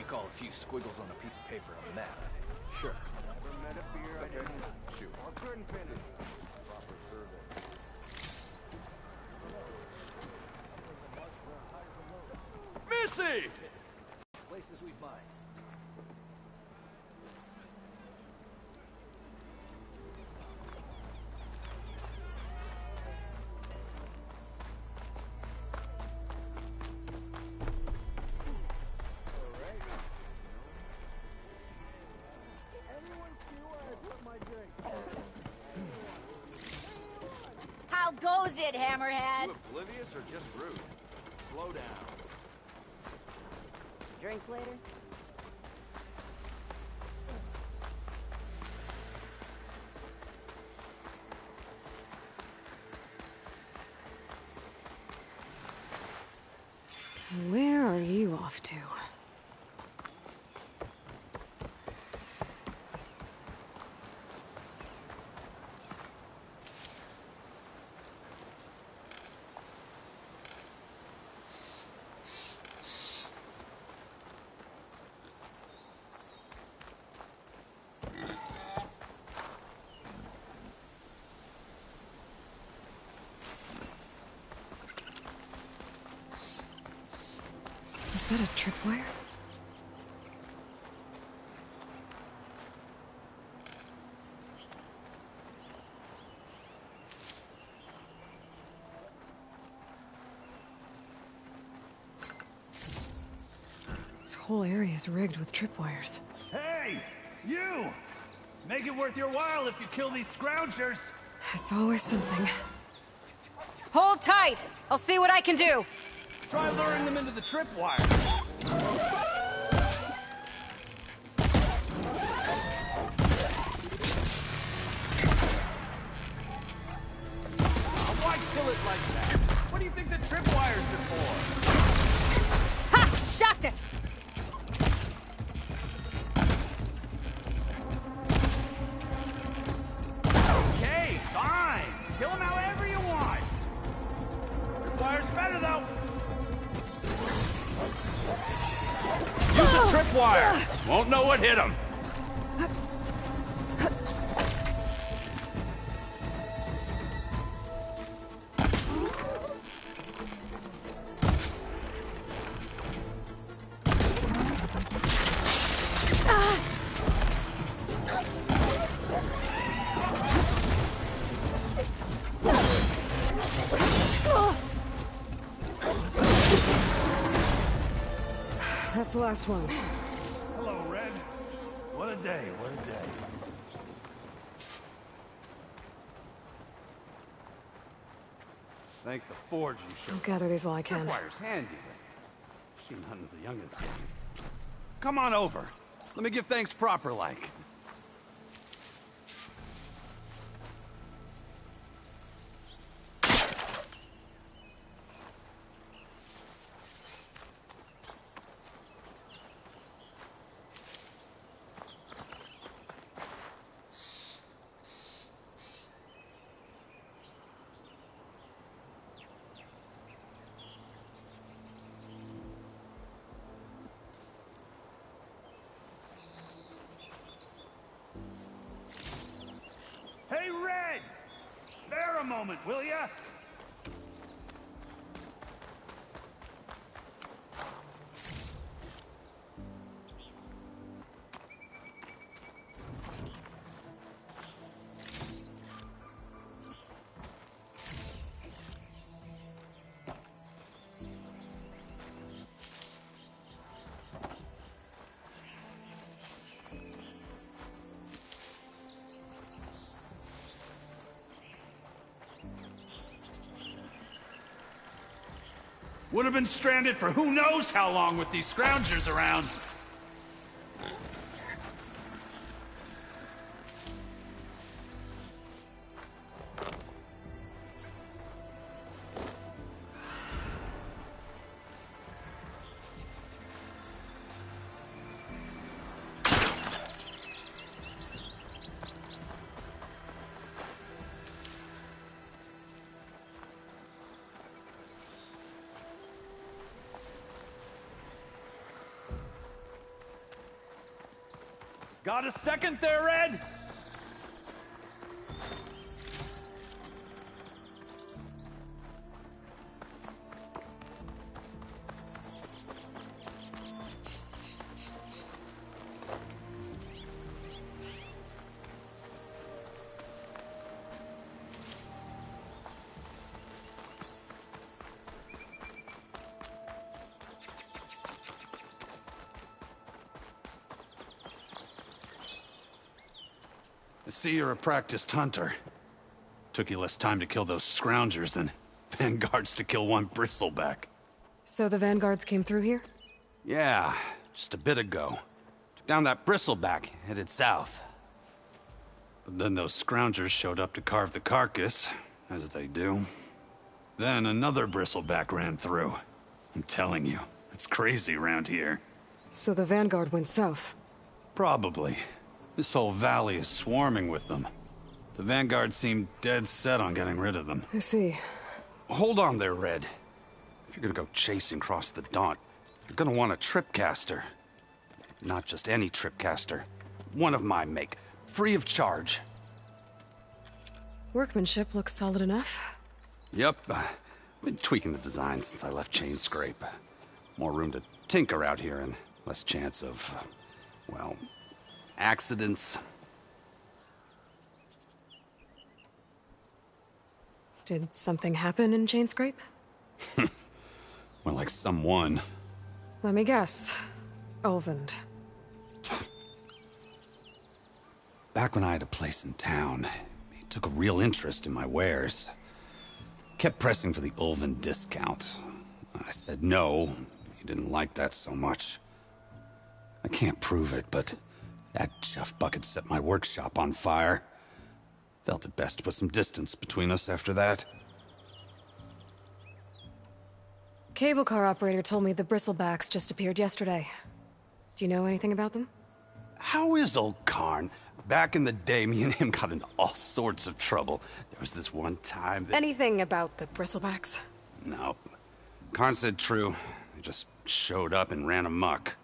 call a few squiggles on a piece of paper on a map. Sure. Never met a beer I didn't Shoot. or couldn't finish. Proper survey. Missy! Places we find. How goes it, Hammerhead? You oblivious or just rude? Slow down. Drinks later? Where are you off to? Is that a tripwire? This whole area is rigged with tripwires. Hey! You! Make it worth your while if you kill these scroungers! It's always something. Hold tight! I'll see what I can do! Try luring them into the tripwire. Why kill it like that? What do you think the tripwires are for? Ha! Shocked it! Okay, fine. Kill them however you want. Tripwire's better though. Use a tripwire! Won't know what hit him. That's the last one. Hello, Red. What a day, what a day. Thank the Forge you I'll showed. gather these while I can. Tripwire's handy. Shoot, hunting's a youngin's game. Come on over. Let me give thanks proper like. Hey, Red! Spare a moment, will ya? Would have been stranded for who knows how long with these scroungers around. Got a second there, Red? I see you're a practiced hunter. Took you less time to kill those scroungers than vanguards to kill one bristleback. So the vanguards came through here? Yeah, just a bit ago. Took down that bristleback, headed south. But then those scroungers showed up to carve the carcass, as they do. Then another bristleback ran through. I'm telling you, it's crazy around here. So the vanguard went south. Probably. This whole valley is swarming with them. The Vanguard seemed dead set on getting rid of them. I see. Hold on there, Red. If you're gonna go chasing across the Daunt, you're gonna want a tripcaster. Not just any tripcaster. One of my make. Free of charge. Workmanship looks solid enough. Yep. Been tweaking the design since I left Chain Scrape. More room to tinker out here and less chance of, well, accidents. Did something happen in Chain Scrape? More like someone. Let me guess. Ulvund. Back when I had a place in town, he took a real interest in my wares. Kept pressing for the Ulvund discount. I said no. He didn't like that so much. I can't prove it, but that chuff bucket set my workshop on fire. Felt it best to put some distance between us after that. Cable car operator told me the bristlebacks just appeared yesterday. Do you know anything about them? How is old Karn? Back in the day, me and him got into all sorts of trouble. There was this one time that... Anything about the bristlebacks? Nope. Karn said true. They just showed up and ran amok.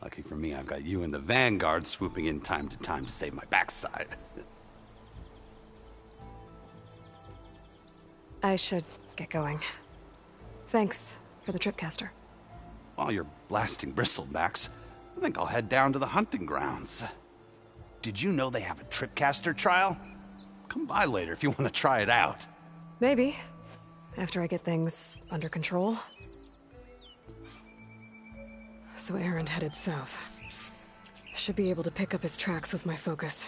Lucky for me, I've got you and the Vanguard swooping in time to save my backside. I should get going. Thanks for the tripcaster. While you're blasting bristlebacks, I think I'll head down to the hunting grounds. Did you know they have a tripcaster trial? Come by later if you want to try it out. Maybe. After I get things under control. So Erend headed south. Should be able to pick up his tracks with my focus.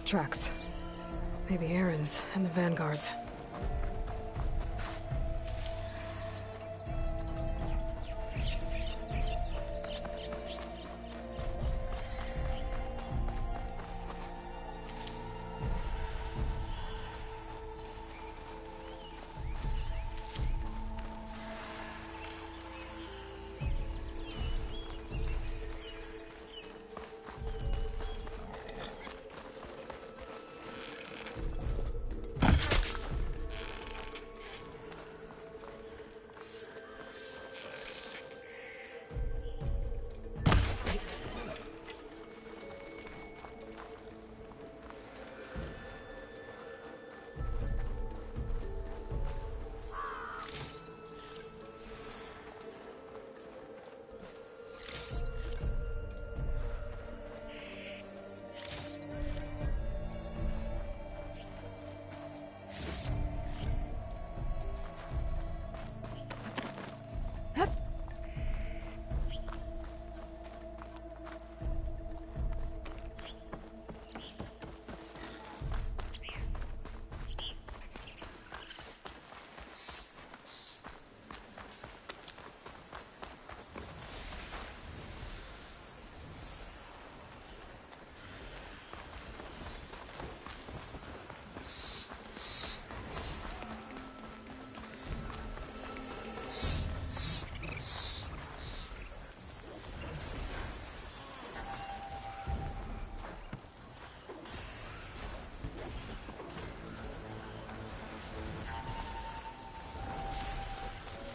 Tracks. Maybe Erend's and the Vanguard's.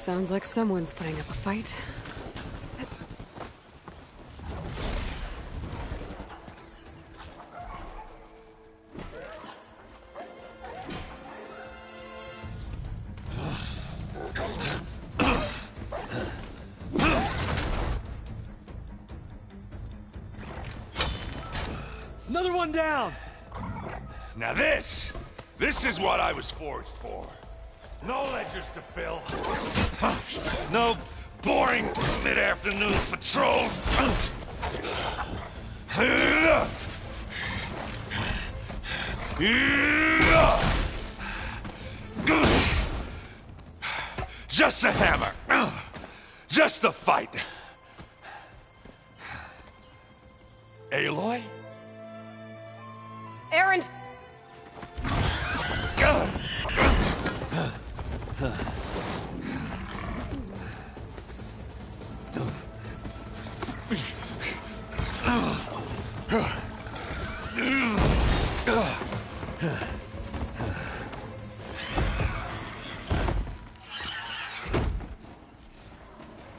Sounds like someone's putting up a fight. Another one down! Now this is what I was forged for. No ledgers to fill. No boring mid-afternoon patrols. Just the hammer. Just the fight. Aloy? Erend!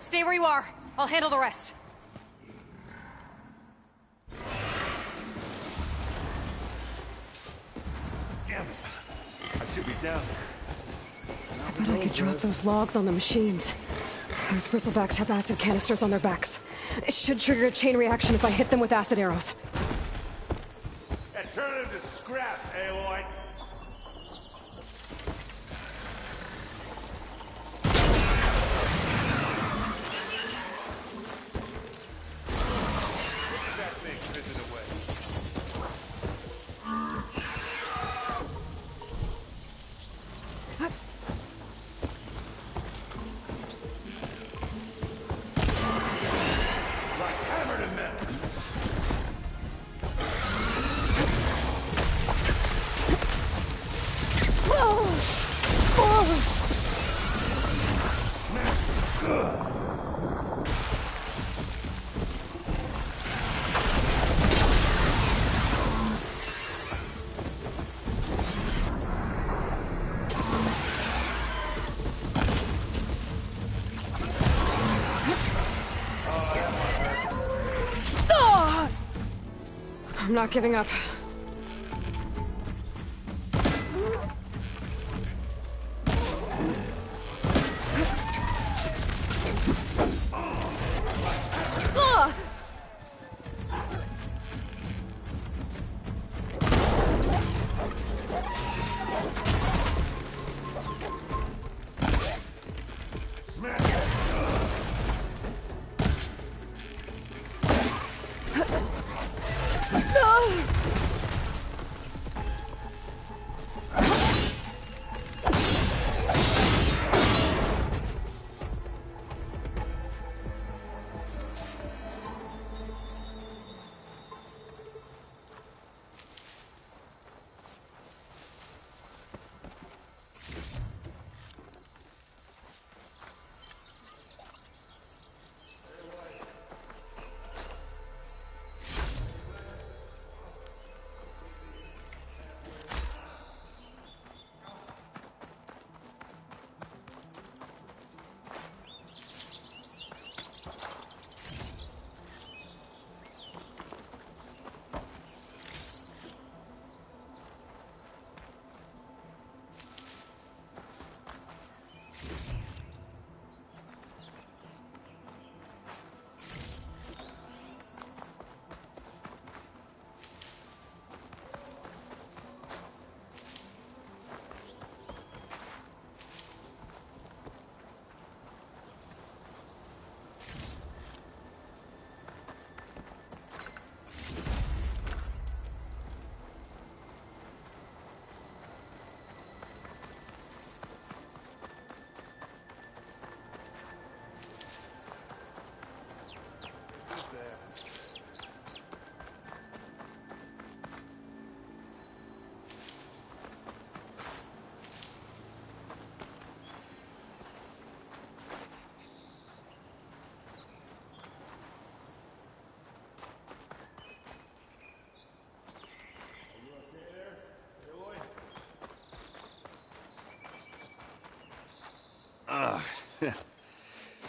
Stay where you are. I'll handle the rest. Damn it. I should be down there. But I could drop those logs on the machines. Those bristlebacks have acid canisters on their backs. It should trigger a chain reaction if I hit them with acid arrows. And turn it into scrap, Aloy. That thing fizzing away. Like hammer to metal. I'm not giving up.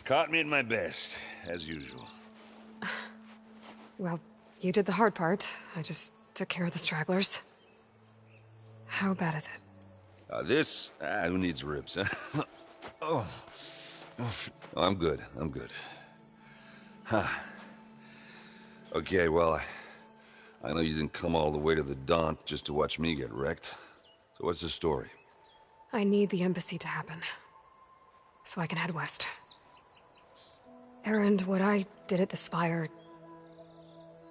Caught me at my best, as usual. Well, you did the hard part. I just took care of the stragglers. How bad is it? Who needs ribs, huh? Oh. I'm good, I'm good. Huh. Okay, well, I know you didn't come all the way to the Daunt just to watch me get wrecked. So what's the story? I need the embassy to happen, so I can head west. Erend, what I did at the Spire...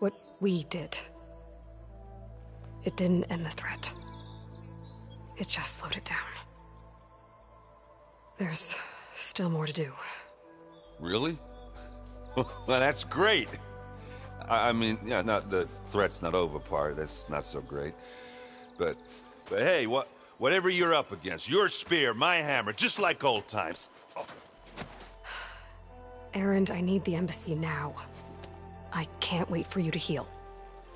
what we did... it didn't end the threat. It just slowed it down. There's still more to do. Really? Well, that's great. I mean, yeah, not the threat's not over part. That's not so great. But hey, whatever you're up against, your spear, my hammer, just like old times. Oh. Erend, I need the embassy now. I can't wait for you to heal.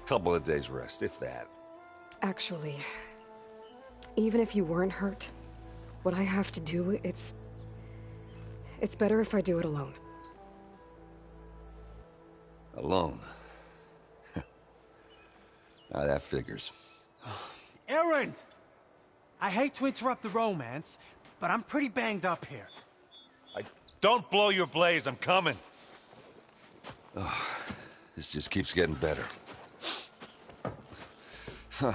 Couple of days rest, if that. Actually, even if you weren't hurt, what I have to do, it's better if I do it alone. Alone? Now that figures. Erend! I hate to interrupt the romance, but I'm pretty banged up here. Don't blow your blaze, I'm coming. Oh, this just keeps getting better. Huh.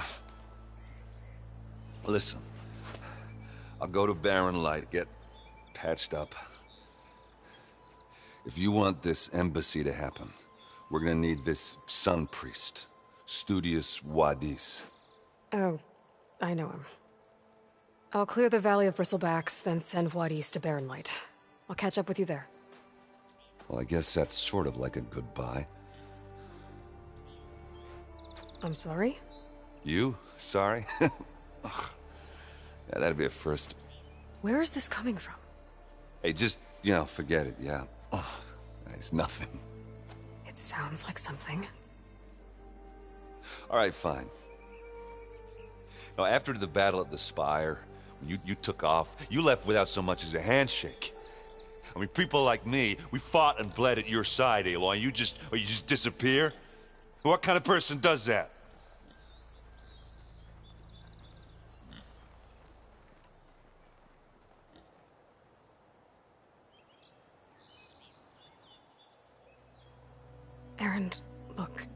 Listen, I'll go to Barren Light, get patched up. If you want this embassy to happen, we're gonna need this Sun Priest, Studius Wadis. Oh, I know him. I'll clear the Valley of Bristlebacks, then send Wadis to Barren Light. I'll catch up with you there. Well, I guess that's sort of like a goodbye. I'm sorry? You? Sorry? Ugh. Yeah, that'd be a first. Where is this coming from? Hey, just, forget it, yeah. Ugh. It's nothing. It sounds like something. All right, fine. Now, after the battle at the Spire, when you took off, you left without so much as a handshake. I mean, people like me, we fought and bled at your side, Aloy, and you just disappear? What kind of person does that? Erend, look.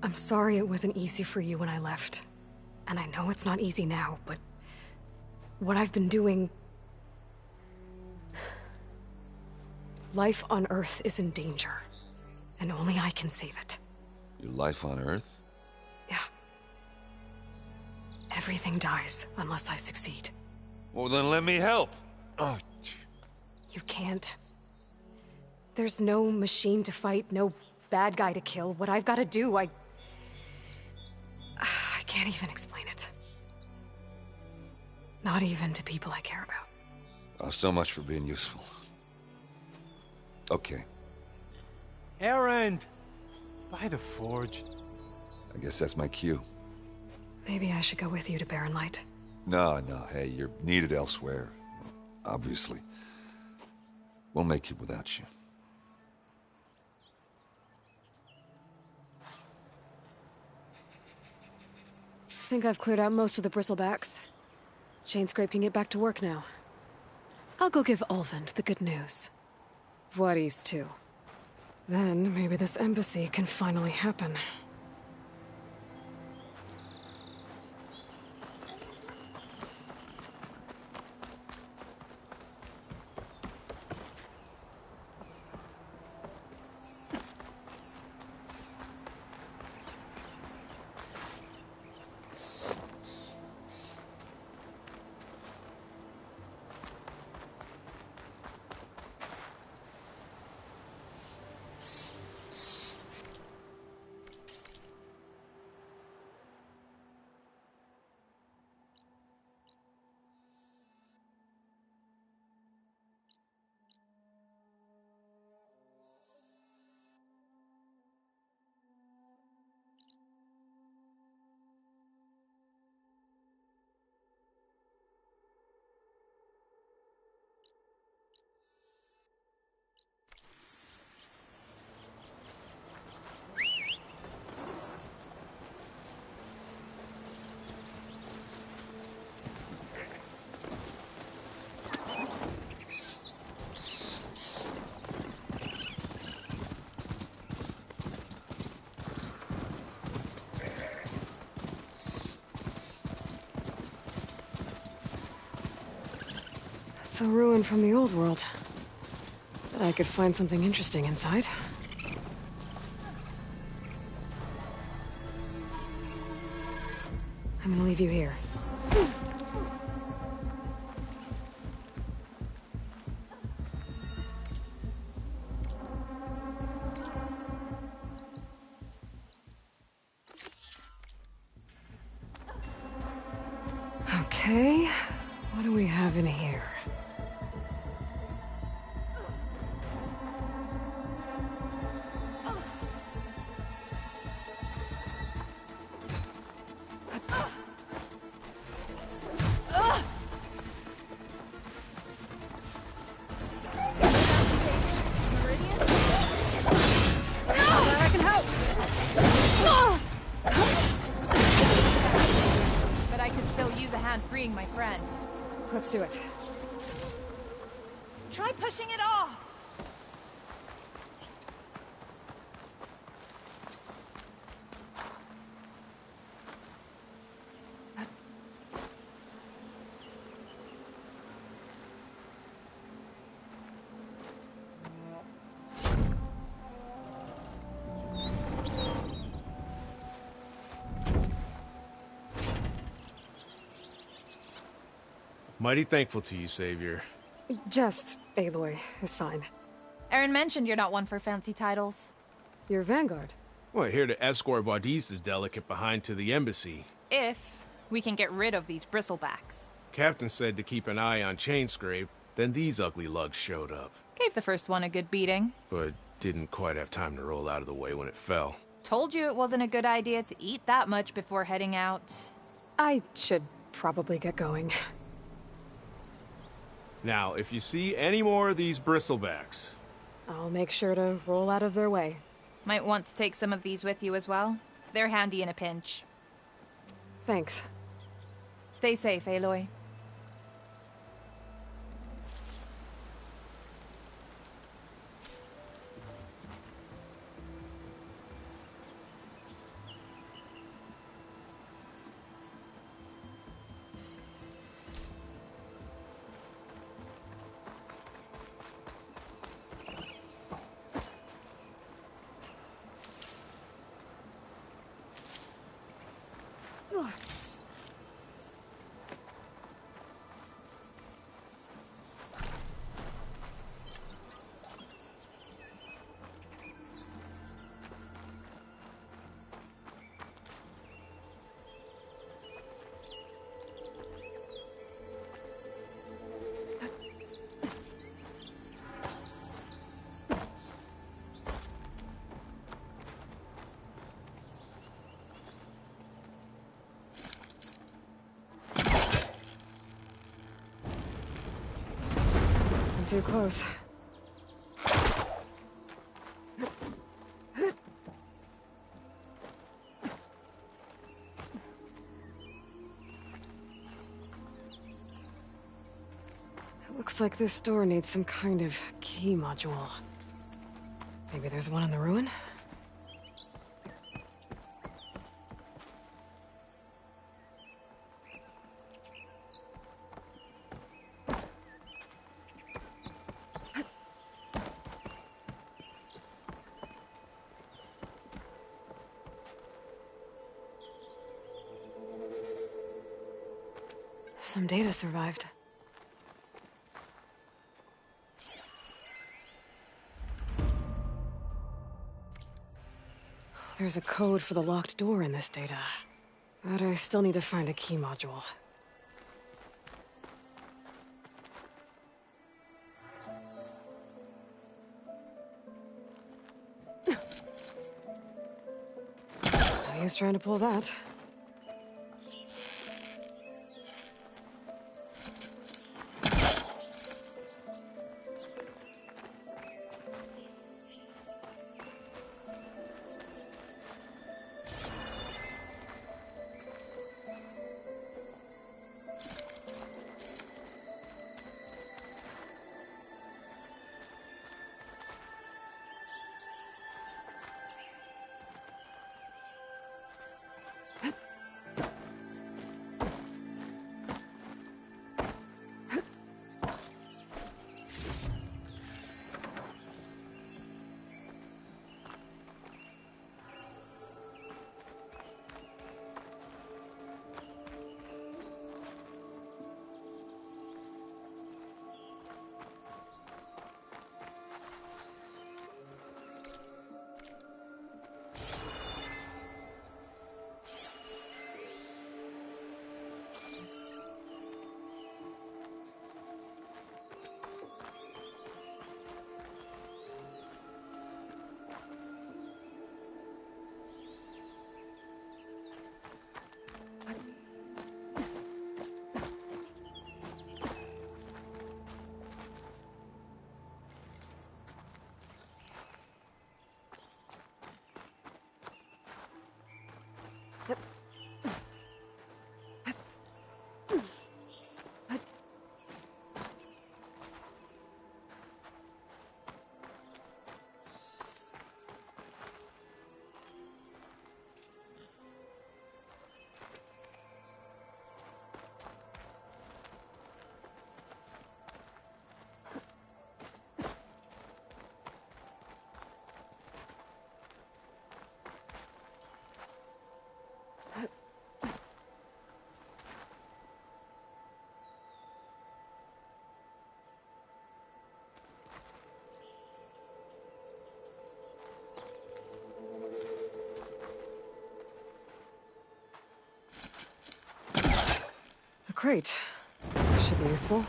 I'm sorry it wasn't easy for you when I left. And I know it's not easy now, but... what I've been doing... life on Earth is in danger. And only I can save it. Your life on Earth? Yeah. Everything dies unless I succeed. Well, then let me help. Oh. You can't. There's no machine to fight, no bad guy to kill. What I've got to do, I can't even explain it. Not even to people I care about. Oh, so much for being useful. Okay. Erend! By the Forge. I guess that's my cue. Maybe I should go with you to Barren Light. No, hey, you're needed elsewhere. Obviously. We'll make it without you. I think I've cleared out most of the Bristlebacks. Chainscrape can get back to work now. I'll go give Ulvund the good news. Wadis, too. Then, maybe this embassy can finally happen. It's a ruin from the old world. Bet I could find something interesting inside. I'm gonna leave you here. Okay, what do we have in here? I can help! But I could still use a hand freeing my friend. Let's do it. Try pushing it off! Mighty thankful to you, Savior. Just Aloy is fine. Aaron mentioned you're not one for fancy titles. You're Vanguard. Well, here to escort Wadis' delicate behind to the embassy. If we can get rid of these bristlebacks. Captain said to keep an eye on Chainscrape, then these ugly lugs showed up. Gave the first one a good beating. But didn't quite have time to roll out of the way when it fell. Told you it wasn't a good idea to eat that much before heading out. I should probably get going. Now, if you see any more of these bristlebacks... I'll make sure to roll out of their way. Might want to take some of these with you as well. They're handy in a pinch. Thanks. Stay safe, Aloy. Too close. It looks like this door needs some kind of key module. Maybe there's one in the ruin? Some data survived. There's a code for the locked door in this data. But I still need to find a key module. No use trying to pull that. crate. This should be useful.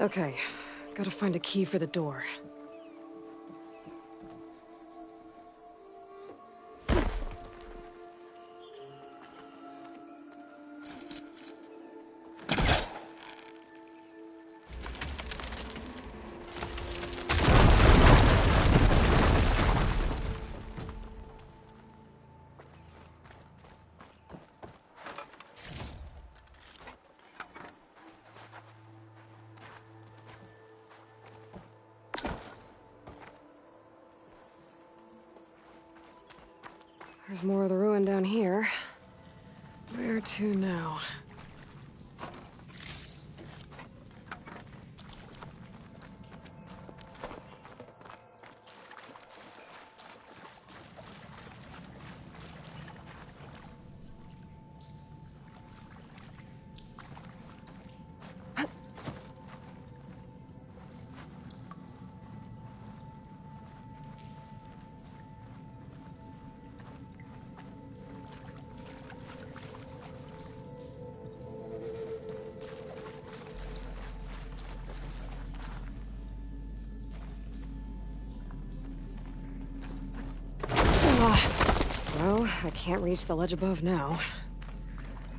Okay, gotta find a key for the door. There's more of the ruin down here. Where to now? Well, I can't reach the ledge above now.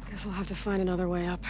Guess I'll have to find another way up.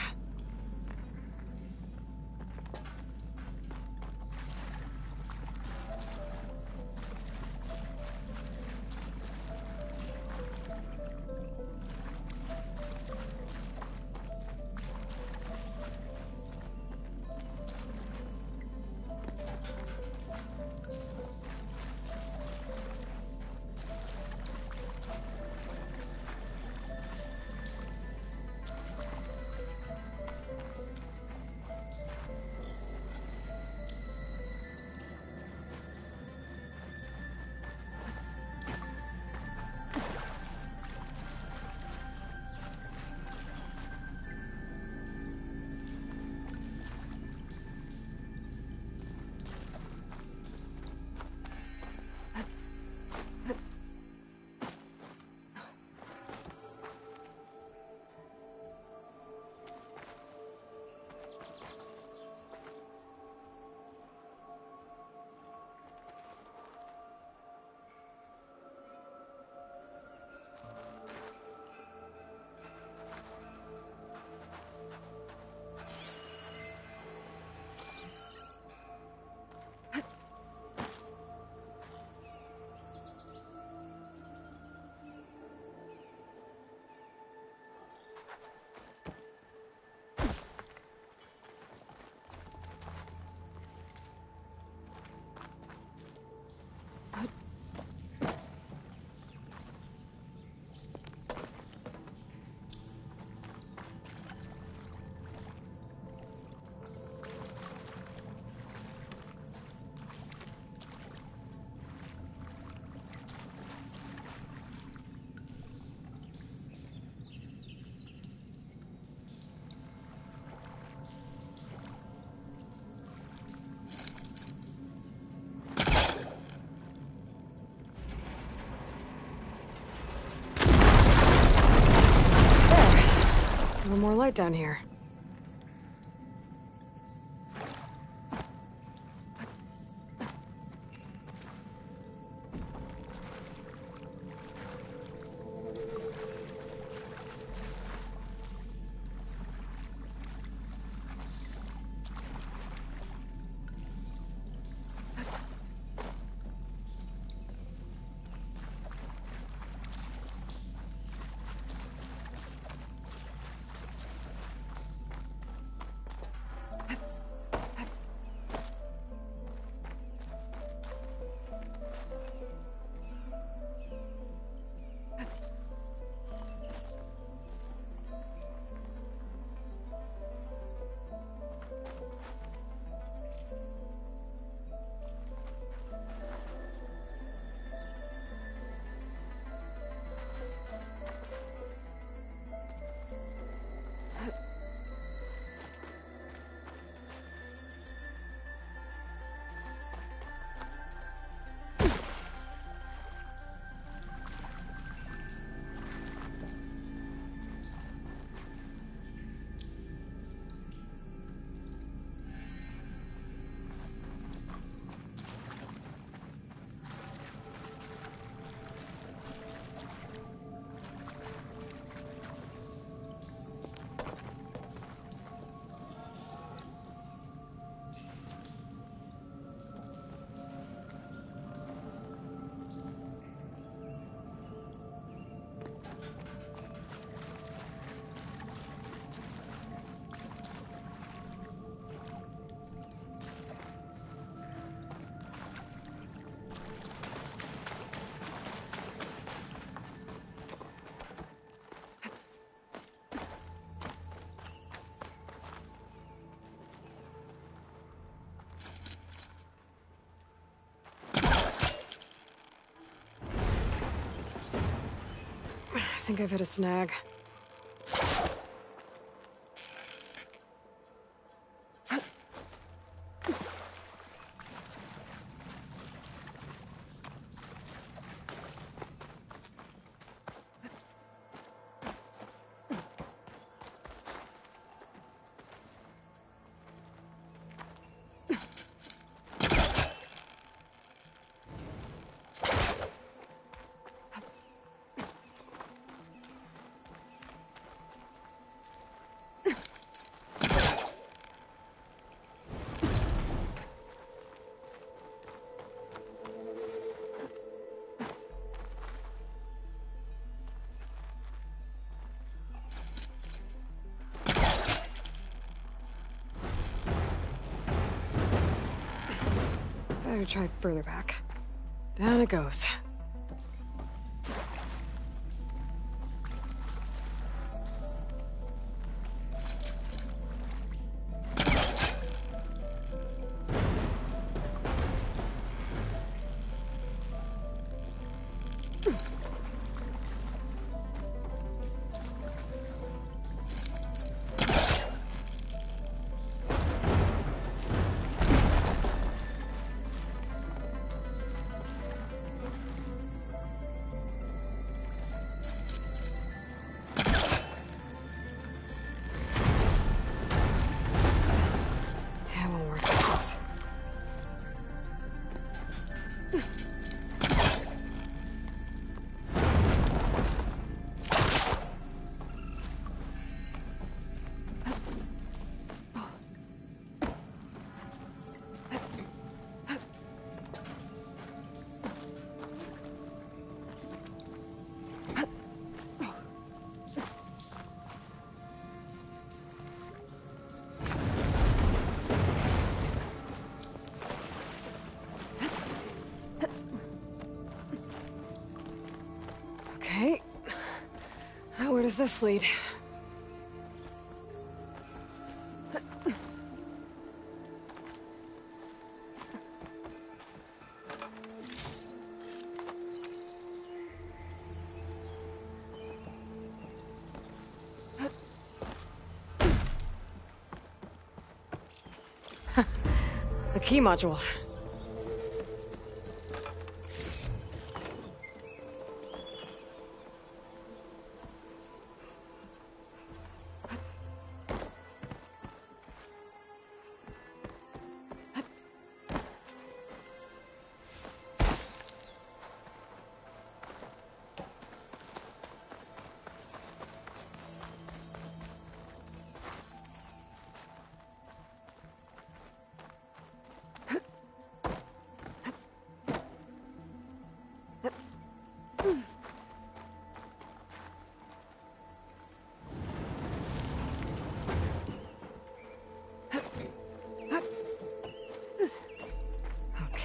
quiet down here. I think I've hit a snag. Better try further back. Down it goes. Okay. Now where does this lead? A key module.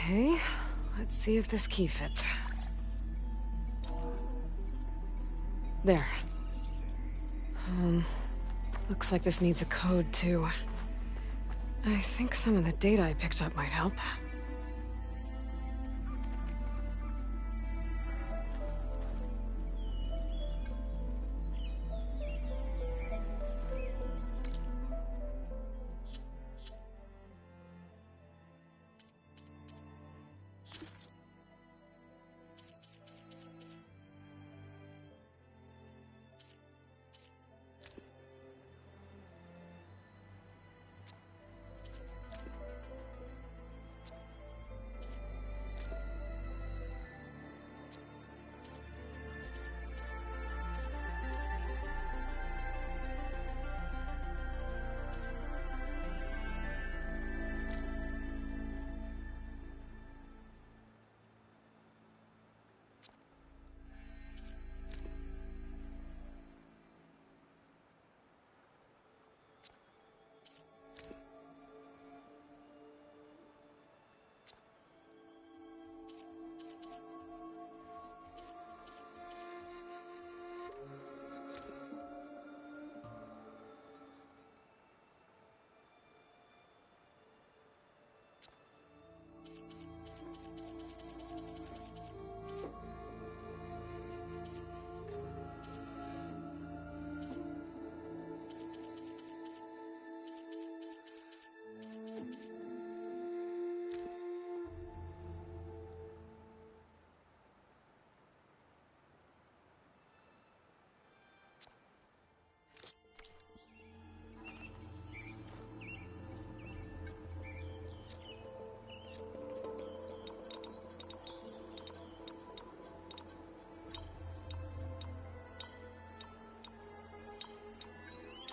Okay, let's see if this key fits. There. Looks like this needs a code, too. I think some of the data I picked up might help.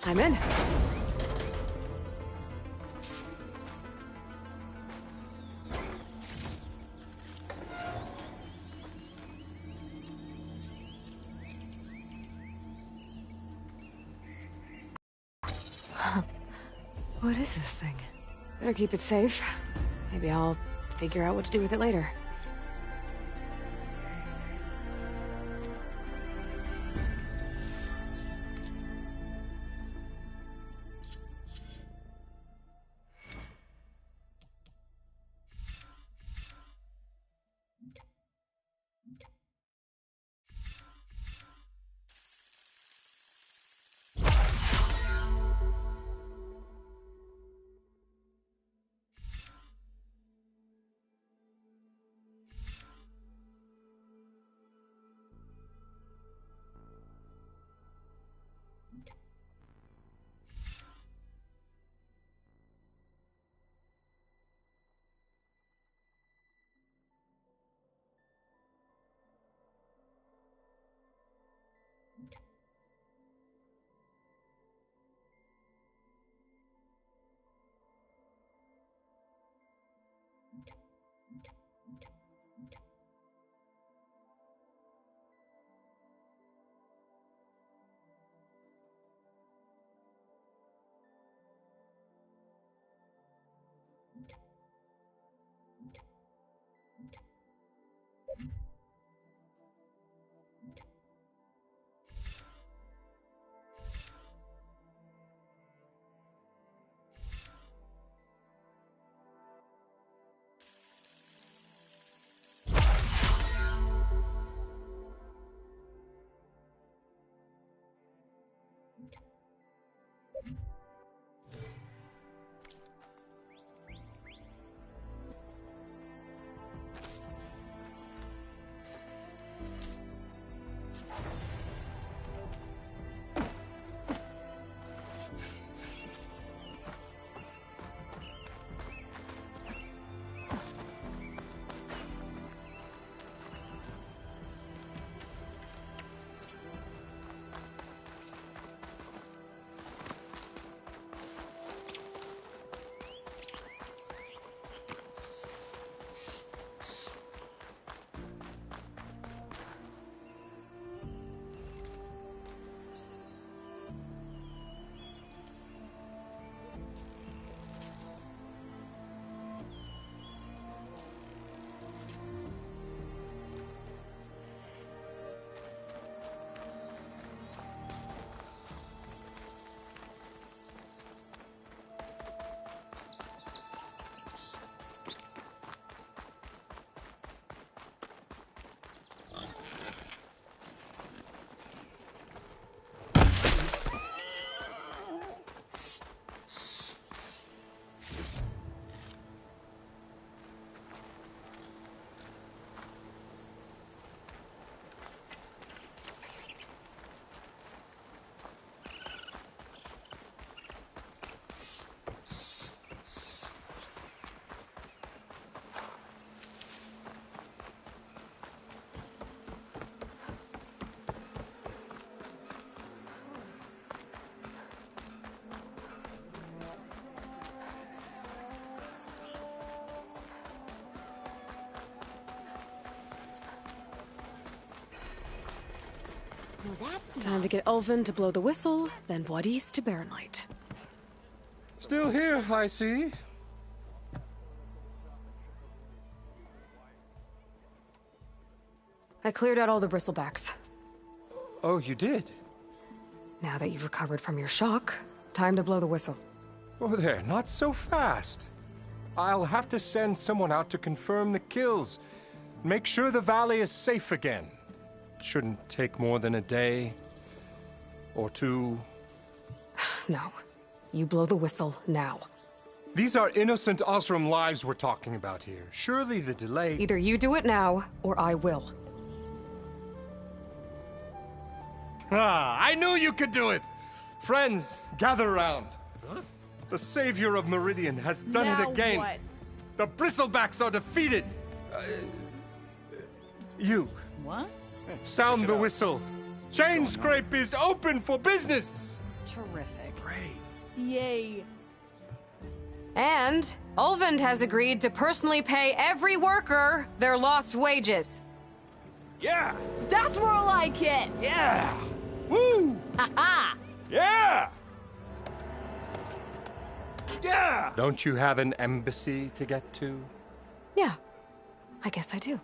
I'm in. What is this thing? Better keep it safe. Maybe I'll figure out what to do with it later. that's Time to get Ulvin to blow the whistle, then Wadis to Baronlight. Still here, I see. I cleared out all the bristlebacks. Oh, you did? Now that you've recovered from your shock, time to blow the whistle. Oh, there, not so fast. I'll have to send someone out to confirm the kills. Make sure the valley is safe again. Shouldn't take more than a day. Or two. No. You blow the whistle now. These are innocent Osram lives we're talking about here. Surely the delay... Either you do it now, or I will. Ah, I knew you could do it! Friends, gather around. Huh? The savior of Meridian has done it again. What? The Bristlebacks are defeated. You. What? Sound the whistle. Chainscrape is open for business. Terrific. Great. Yay. And Ulvund has agreed to personally pay every worker their lost wages. Yeah! That's more like it. Yeah! Woo! Ha Yeah! Yeah! Don't you have an embassy to get to? Yeah, I guess I do.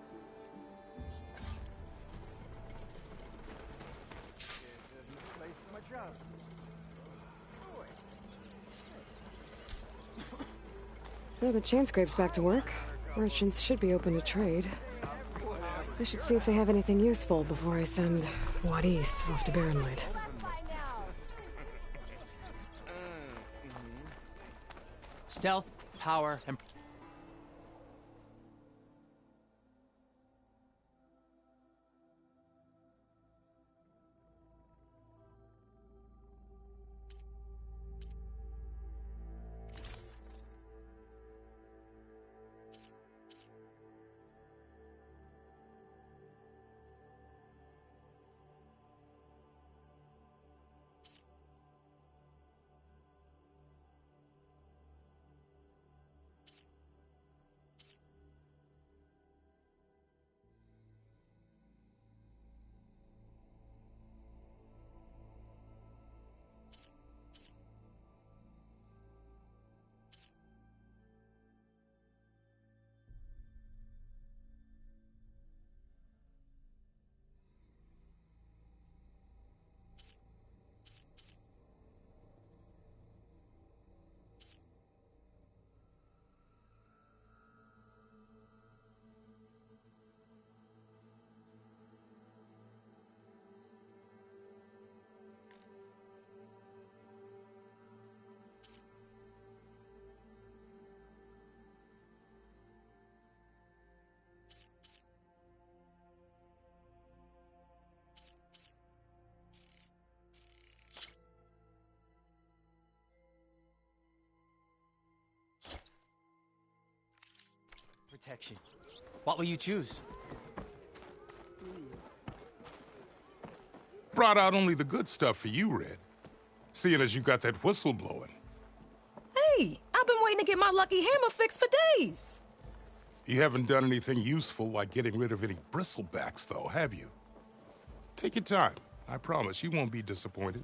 Well, the Chainscrape's back to work. Merchants should be open to trade. I should see if they have anything useful before I send Wadis off to Baronlight. Stealth, power, and... protection. What will you choose? Brought out only the good stuff for you, Red. Seeing as you got that whistle blowing. Hey, I've been waiting to get my lucky hammer fixed for days. You haven't done anything useful like getting rid of any bristlebacks, though, have you? Take your time. I promise you won't be disappointed.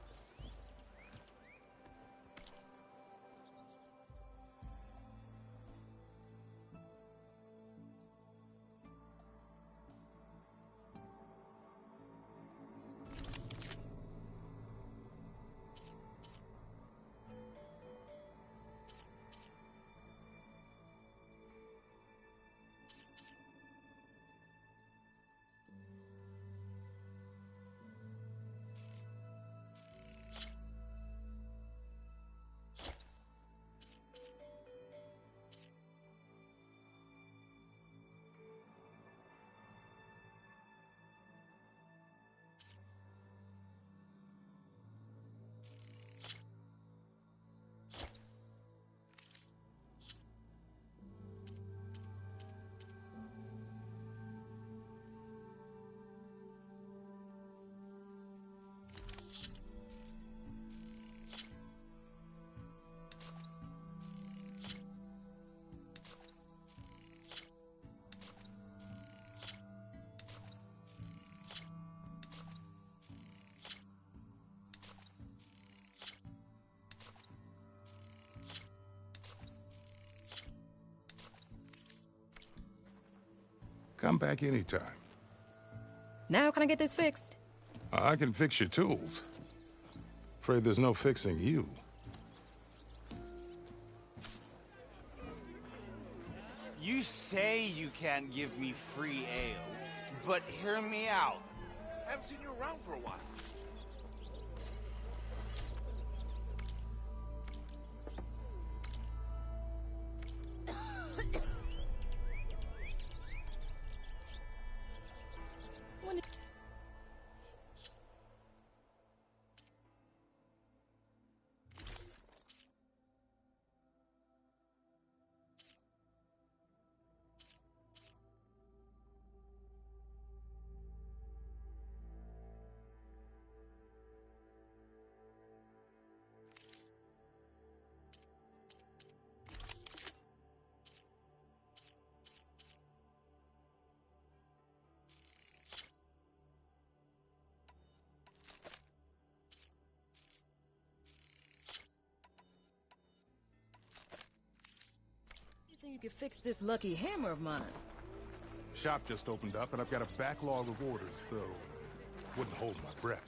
Come back anytime. Now can I get this fixed? I can fix your tools. Afraid there's no fixing you. You say you can't give me free ale, but hear me out. Haven't seen you around for a while. You think you could fix this lucky hammer of mine? Shop just opened up, and I've got a backlog of orders, so wouldn't hold my breath.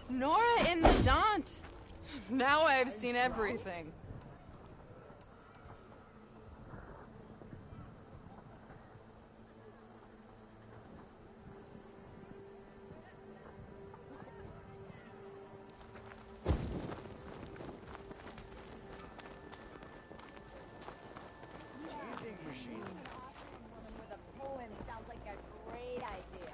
Nora in the Daunt. Now I've seen everything. With a poem sounds like a great idea.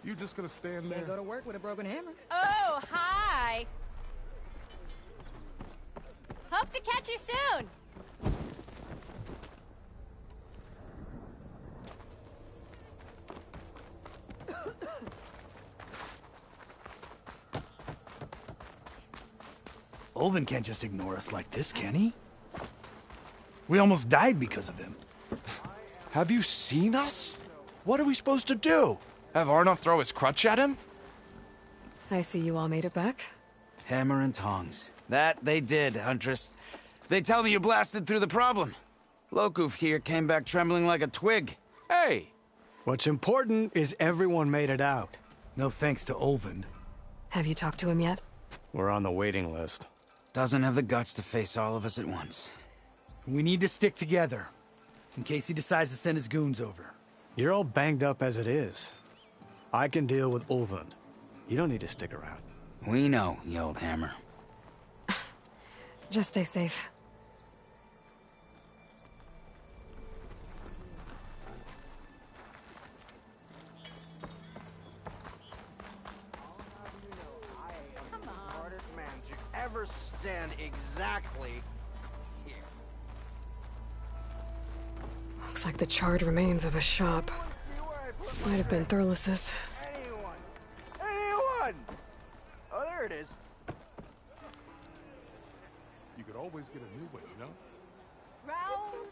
You just gonna stand there? Can't go to work with a broken hammer. Oh, hi! Hope to catch you soon! Ulvin can't just ignore us like this, can he? We almost died because of him. Have you seen us? What are we supposed to do? Have Arnold throw his crutch at him? I see you all made it back. Hammer and tongs. That they did, Huntress. They tell me you blasted through the problem. Lokuf here came back trembling like a twig. Hey! What's important is everyone made it out. No thanks to Ulvin. Have you talked to him yet? We're on the waiting list. Doesn't have the guts to face all of us at once. We need to stick together, in case he decides to send his goons over. You're all banged up as it is. I can deal with Ulvund. You don't need to stick around. We know, you old hammer. Just stay safe. Ever stand exactly here. Looks like the charred remains of a shop. Might have been Thurles's. Anyone! Oh, there it is. You could always get a new one, you know? Round.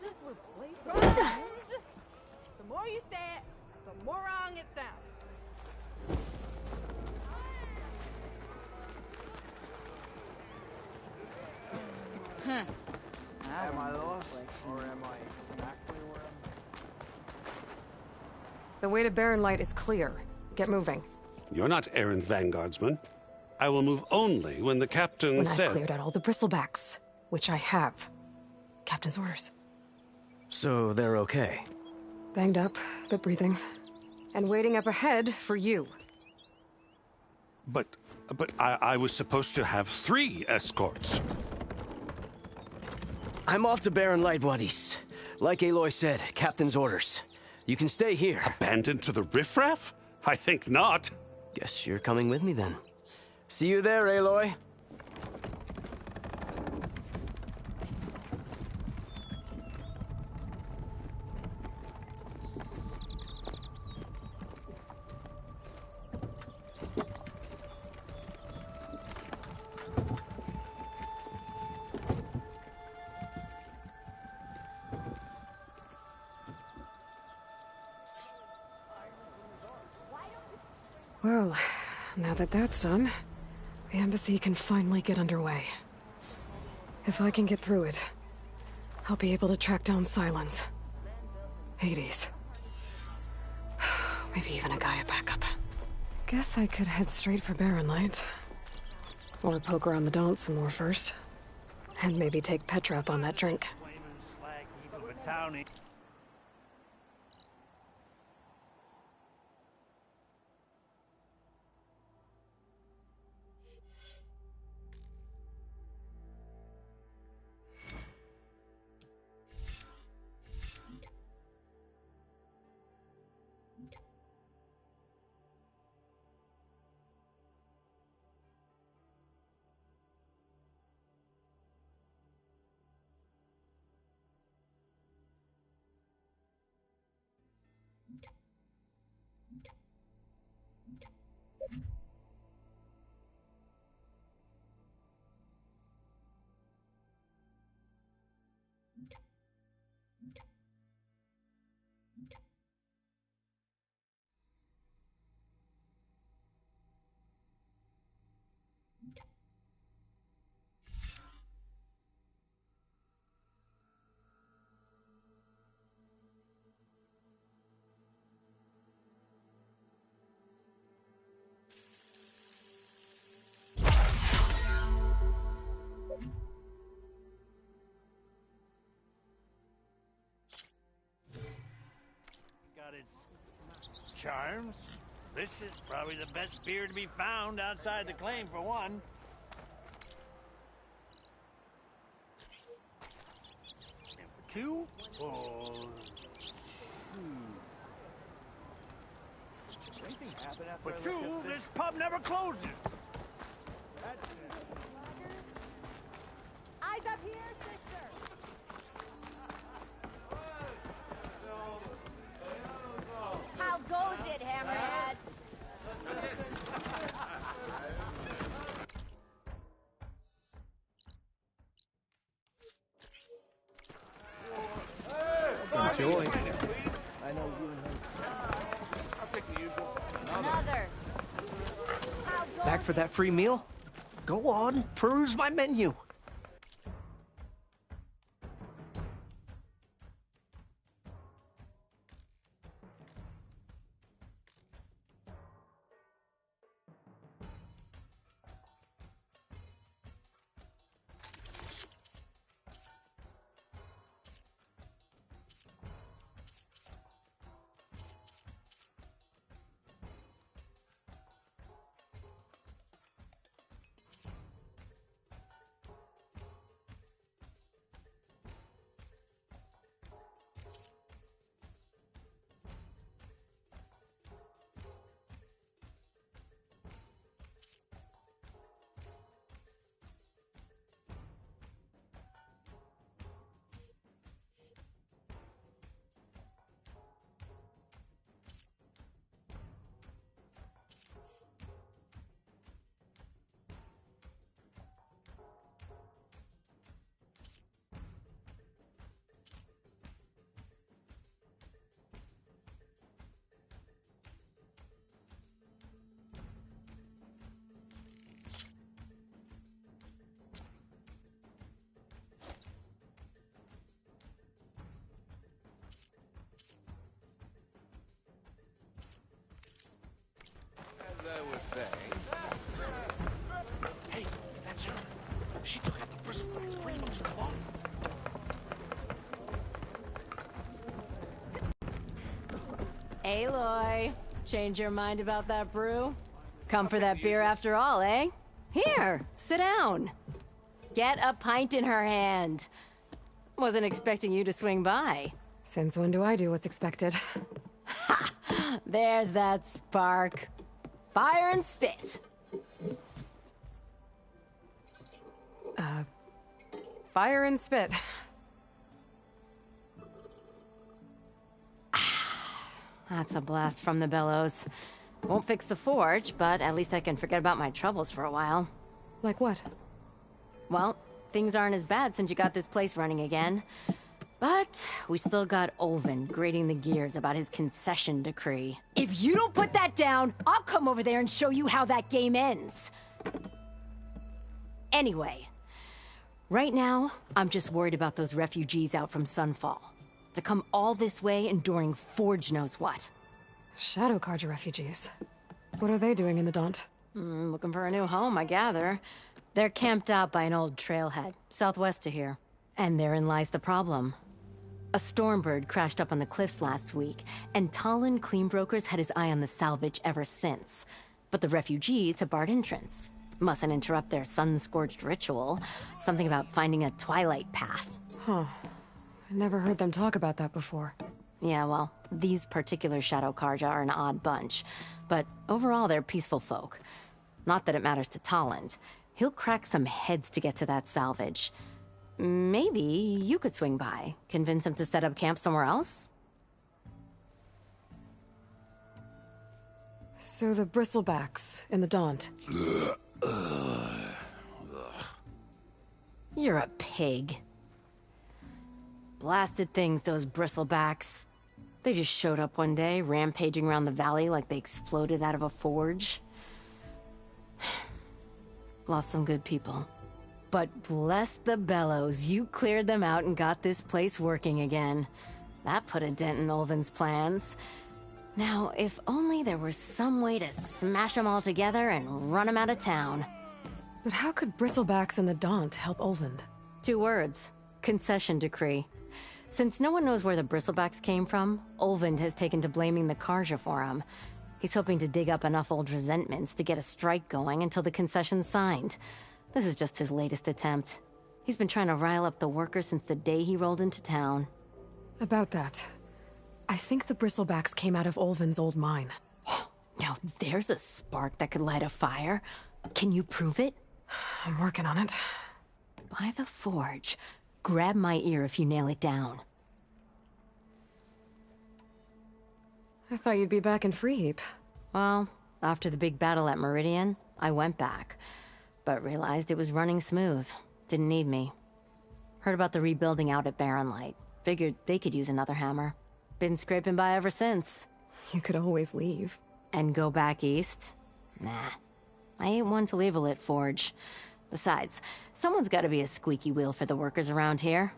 The more you say it, the more wrong it sounds. Huh. Am I lost? Or am I exactly where The way to Barren Light is clear. Get moving. You're not errant vanguardsman. I will move only when the captain When says... I've cleared out all the bristlebacks, which I have. Captain's orders. So they're okay? Banged up, but breathing. And waiting up ahead for you. But I was supposed to have 3 escorts. I'm off to Barren Light, buddies. Like Aloy said, Captain's orders. You can stay here. Abandoned to the riffraff? I think not. Guess you're coming with me then. See you there, Aloy. Well, now that that's done, the embassy can finally get underway. If I can get through it, I'll be able to track down Sylens. Hades. Maybe even a Gaia backup. Guess I could head straight for Barren Light. Or poke around the Daunt some more first. And maybe take Petra up on that drink. Got its charms. This is probably the best beer to be found outside the claim, for one. And for two, For two, this pub never closes. Eyes up here, sister. How goes it, Hammerhead? Enjoy. I know you and him. I'll take the usual. Another. Back for that free meal? Go on, peruse my menu. was saying. Hey, that's her. She took out the bristlebacks pretty much alone. Aloy, change your mind about that brew? Come for that beer after all, eh? Here, sit down. Get a pint in her hand. Wasn't expecting you to swing by. Since when do I do what's expected? Ha! There's that spark. Fire and spit. Fire and spit. That's a blast from the bellows. Won't fix the forge, but at least I can forget about my troubles for a while. Like what? Well, things aren't as bad since you got this place running again. But we still got Olvin grating the gears about his concession decree. If you don't put that down, I'll come over there and show you how that game ends. Anyway, right now, I'm just worried about those refugees out from Sunfall. To come all this way enduring Forge knows what. Shadow Carja refugees. What are they doing in the Daunt? Looking for a new home, I gather. They're camped out by an old trailhead, southwest of here. And therein lies the problem. A Stormbird crashed up on the cliffs last week, and Talon Cleanbrokers had his eye on the salvage ever since. But the refugees have barred entrance. Mustn't interrupt their sun-scorched ritual. Something about finding a twilight path. Huh. I never heard them talk about that before. Yeah, well, these particular Shadow Carja are an odd bunch. But overall, they're peaceful folk. Not that it matters to Talon. He'll crack some heads to get to that salvage. Maybe you could swing by, convince him to set up camp somewhere else? So the bristlebacks in the Daunt. You're a pig. Blasted things, those bristlebacks. They just showed up one day, rampaging around the valley like they exploded out of a forge. Lost some good people. But bless the bellows, you cleared them out and got this place working again. That put a dent in Olvin's plans. Now, if only there were some way to smash them all together and run them out of town. But how could bristlebacks in the Daunt help Olvind? 2 words. Concession decree. Since no one knows where the bristlebacks came from, Olvind has taken to blaming the Carja for them. He's hoping to dig up enough old resentments to get a strike going until the concession's signed. This is just his latest attempt. He's been trying to rile up the workers since the day he rolled into town. About that, I think the bristlebacks came out of Olvin's old mine. Now there's a spark that could light a fire. Can you prove it? I'm working on it. By the forge. Grab my ear if you nail it down. I thought you'd be back in Freeheap. Well, after the big battle at Meridian, I went back. But realized it was running smooth. Didn't need me. Heard about the rebuilding out at Barrenlight. Figured they could use another hammer. Been scraping by ever since. You could always leave. And go back east? Nah. I ain't one to leave a lit forge. Besides, someone's gotta be a squeaky wheel for the workers around here.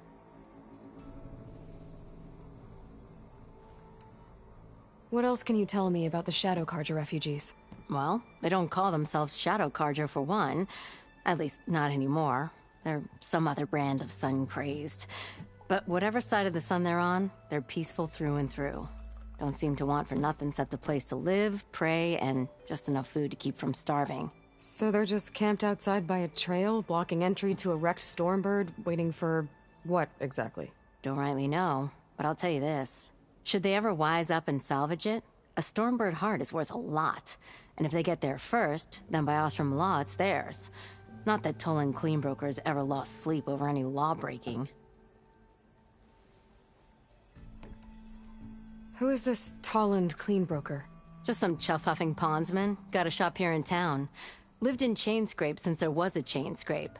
What else can you tell me about the Shadow Carja refugees? Well, they don't call themselves Shadow Carja for one. At least, not anymore. They're some other brand of sun-crazed. But whatever side of the sun they're on, they're peaceful through and through. Don't seem to want for nothing except a place to live, pray, and just enough food to keep from starving. So they're just camped outside by a trail, blocking entry to a wrecked Stormbird, waiting for... what, exactly? Don't rightly know, but I'll tell you this. Should they ever wise up and salvage it, a Stormbird heart is worth a lot. And if they get there first, then by Ostrom law, it's theirs. Not that Tolan Cleanbrokers ever lost sleep over any law-breaking. Who is this Tolland Cleanbroker? Just some chuff-huffing pondsman. Got a shop here in town. Lived in Chainscrape since there was a Chainscrape.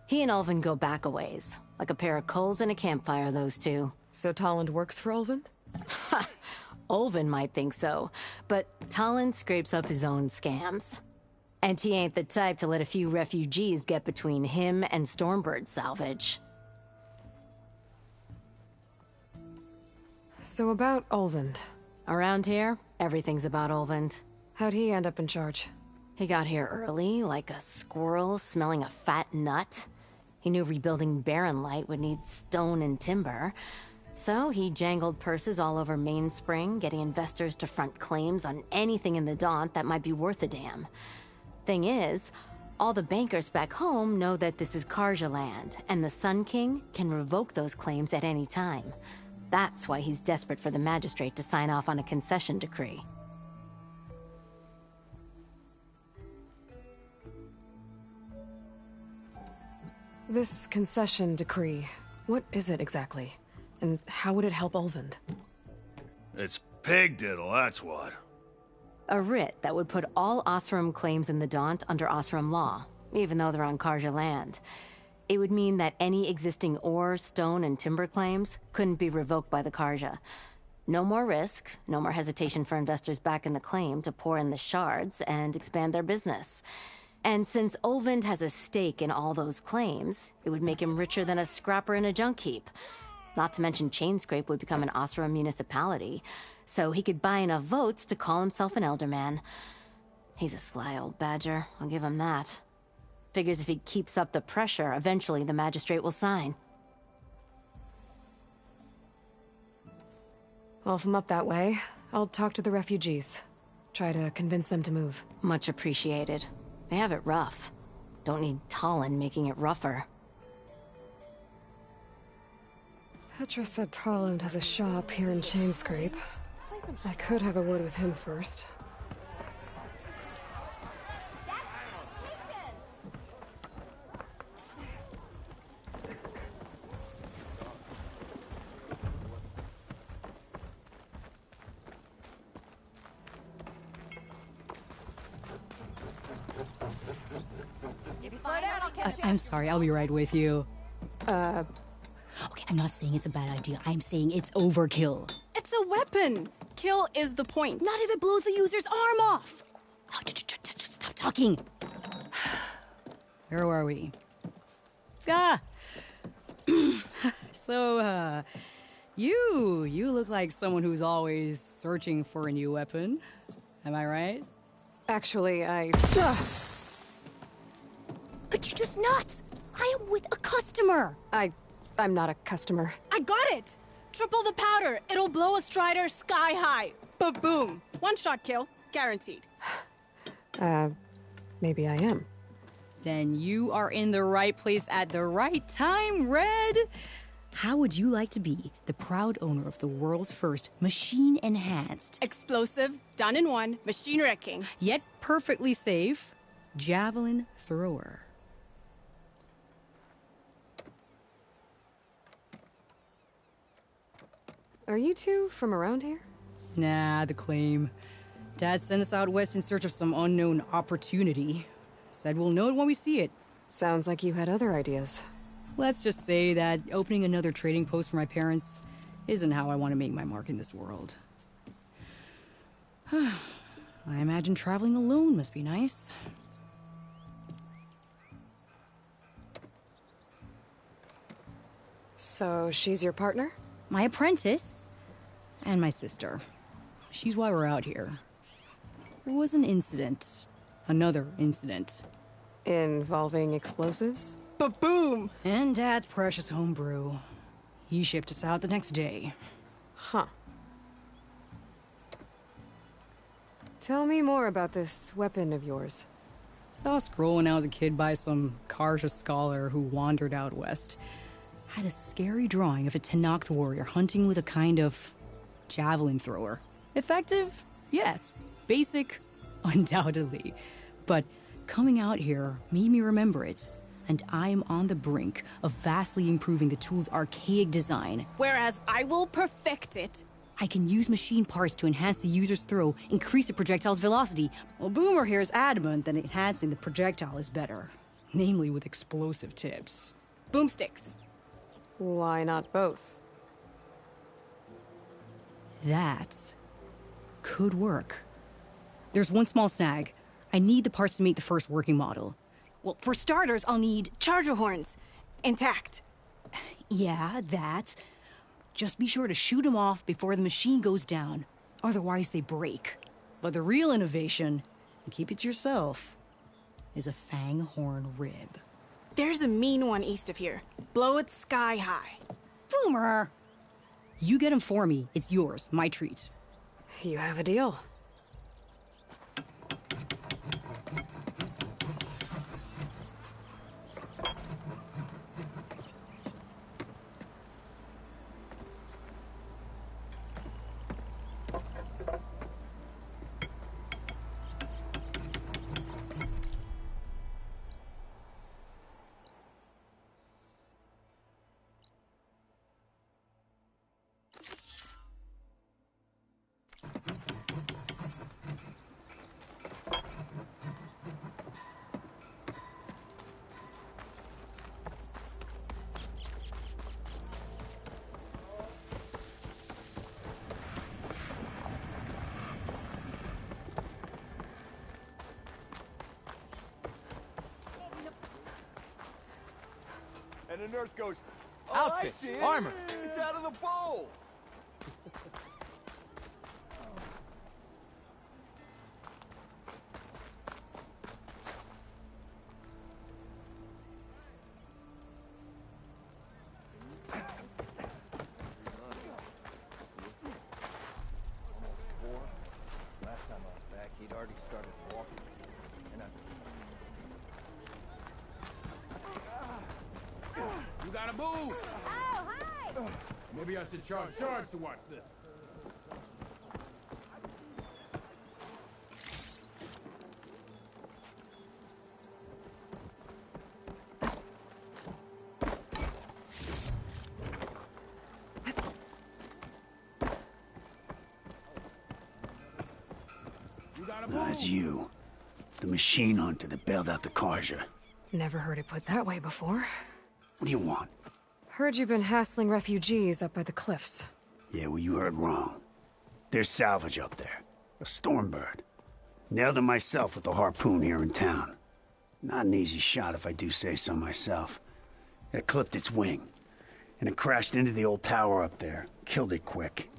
He and Ulvin go back a ways. Like a pair of coals and a campfire, those two. So Tolland works for Ulvin? Ha! Ulvin might think so, but Talon scrapes up his own scams. And he ain't the type to let a few refugees get between him and Stormbird salvage. So about Ulvund. Around here, everything's about Ulvund. How'd he end up in charge? He got here early, like a squirrel smelling a fat nut. He knew rebuilding Barren Light would need stone and timber. So he jangled purses all over Mainspring, getting investors to front claims on anything in the Daunt that might be worth a damn. Thing is, all the bankers back home know that this is Karja land, and the Sun King can revoke those claims at any time. That's why he's desperate for the magistrate to sign off on a concession decree. This concession decree, what is it exactly? And how would it help Ulvund? It's pig diddle, that's what. A writ that would put all Osram claims in the Daunt under Osram law, even though they're on Karja land. It would mean that any existing ore, stone, and timber claims couldn't be revoked by the Karja. No more risk, no more hesitation for investors back in the claim to pour in the shards and expand their business. And since Ulvund has a stake in all those claims, it would make him richer than a scrapper in a junk heap. Not to mention Chainscrape would become an Osram municipality, so he could buy enough votes to call himself an Elderman. He's a sly old badger, I'll give him that. Figures if he keeps up the pressure, eventually the magistrate will sign. Well, if I'm up that way, I'll talk to the refugees. Try to convince them to move. Much appreciated. They have it rough. Don't need Talon making it rougher. Petra said Tarland has a shop here in Chainscrape. I could have a word with him first. I'm sorry, I'll be right with you. Okay, I'm not saying it's a bad idea. I'm saying it's overkill. It's a weapon. Kill is the point. Not if it blows the user's arm off. Oh, just stop talking. Where are we? So, you look like someone who's always searching for a new weapon. Am I right? Actually, Could you just not? I am with a customer. I'm not a customer. I got it. Triple the powder. It'll blow a Strider sky high. Ba-boom. One shot kill. Guaranteed. Maybe I am. Then you are in the right place at the right time, Red. How would you like to be the proud owner of the world's first machine-enhanced, explosive, done in one, machine wrecking, yet perfectly safe, javelin thrower? Are you two from around here? Nah, the claim. Dad sent us out west in search of some unknown opportunity. Said we'll know it when we see it. Sounds like you had other ideas. Let's just say that opening another trading post for my parents isn't how I want to make my mark in this world. I imagine traveling alone must be nice. So she's your partner? My apprentice and my sister. She's why we're out here. There was an incident. Another incident. Involving explosives? Ba-boom! And Dad's precious homebrew. He shipped us out the next day. Huh. Tell me more about this weapon of yours. Saw a scroll when I was a kid by some Karja scholar who wandered out west. Had a scary drawing of a Tenakth warrior hunting with a kind of javelin thrower. Effective? Yes. Basic? Undoubtedly. But coming out here made me remember it, and I am on the brink of vastly improving the tool's archaic design. Whereas I will perfect it. I can use machine parts to enhance the user's throw, increase the projectile's velocity. Well, Boomer here is adamant that enhancing the projectile is better. Namely with explosive tips. Boomsticks. Why not both? That could work. There's one small snag. I need the parts to make the first working model. Well, for starters, I'll need charger horns. Intact. Yeah, that. Just be sure to shoot them off before the machine goes down. Otherwise, they break. But the real innovation and keep it to yourself, is a fanghorn rib. There's a mean one east of here. Blow it sky high. Boomer! You get him for me. It's yours. My treat. You have a deal. And the nurse goes, Outfits, I see it. armor. It's out of the bowl. Last time I was back, he'd already started walking. And You gotta move! Oh, hi! Maybe I should charge Sarge to watch this. It's you. The machine hunter that bailed out the Karja. Never heard it put that way before. What do you want? Heard you've been hassling refugees up by the cliffs. Yeah, well, you heard wrong. There's salvage up there. A Stormbird. Nailed it myself with the harpoon here in town. Not an easy shot if I do say so myself. It clipped its wing. And it crashed into the old tower up there. Killed it quick.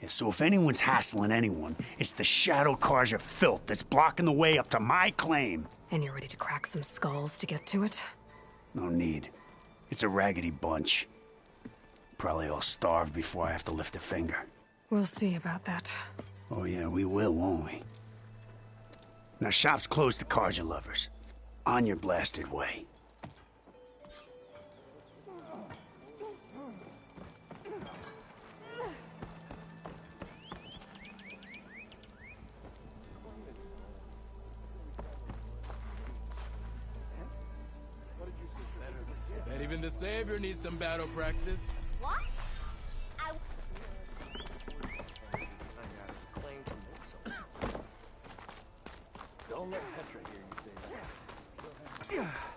Yeah, so if anyone's hassling anyone, it's the Shadow Karja filth that's blocking the way up to my claim. And you're ready to crack some skulls to get to it? No need. It's a raggedy bunch. Probably all starved before I have to lift a finger. We'll see about that. Oh yeah, we will, won't we? Now shop's closed to Karja lovers. On your blasted way. Bet even the Savior needs some battle practice. What? don't let Petra hear you say that.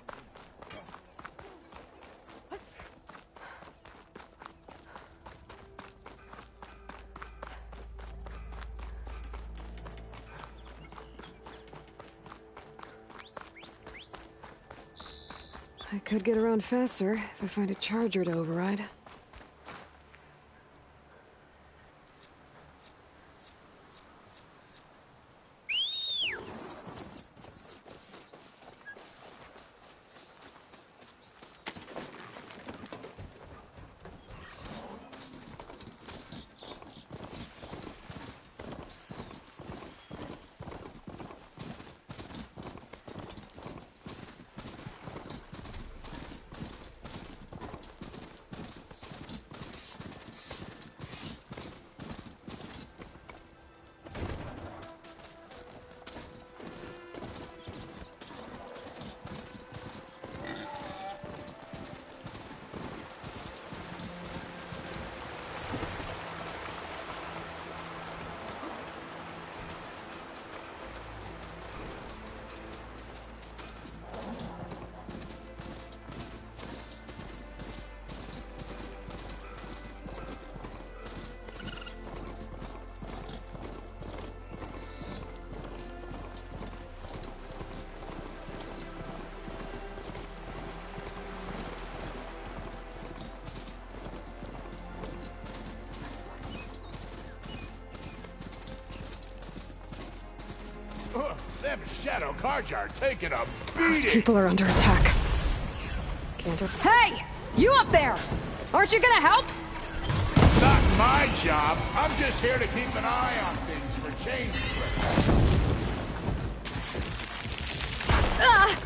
I could get around faster if I find a charger to override. Them Shadow Carja are taking a Those beating. people are under attack. Can't Hey! You up there! Aren't you gonna help? Not my job. I'm just here to keep an eye on things for change. Ah!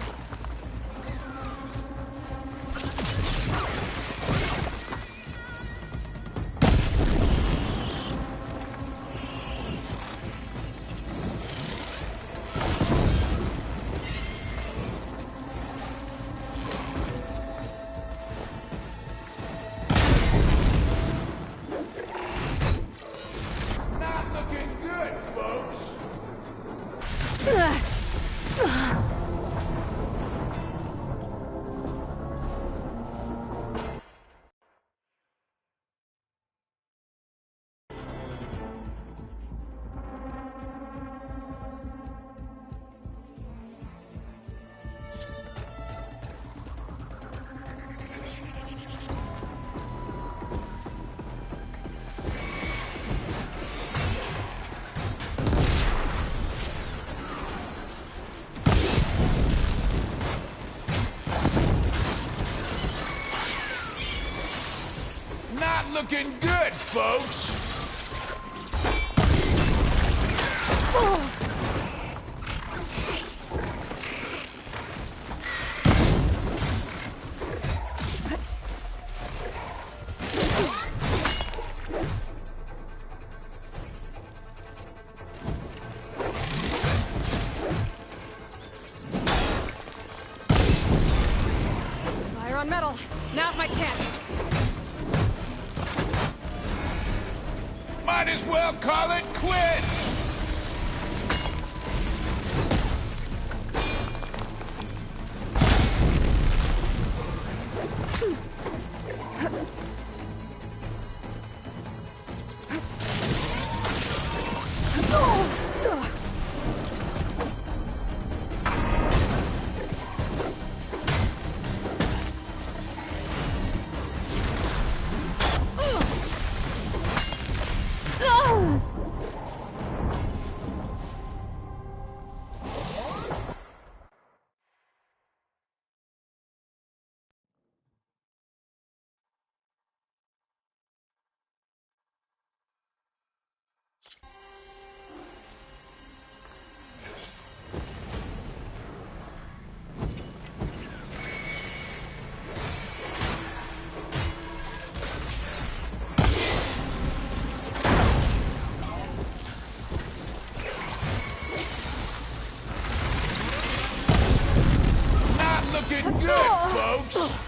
Not looking good, folks. Not looking good, folks. Fire on metal. Now's my chance. Might as well call it quits. Not looking good, folks.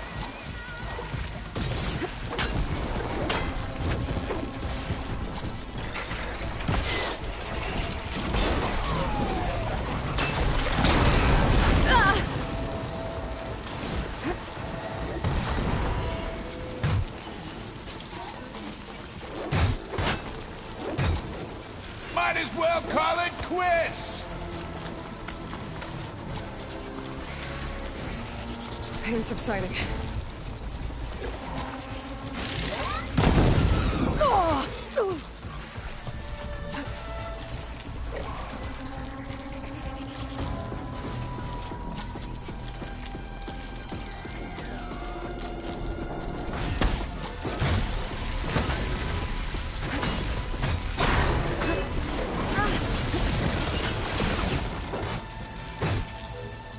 Might as well call it quits. Pain subsiding.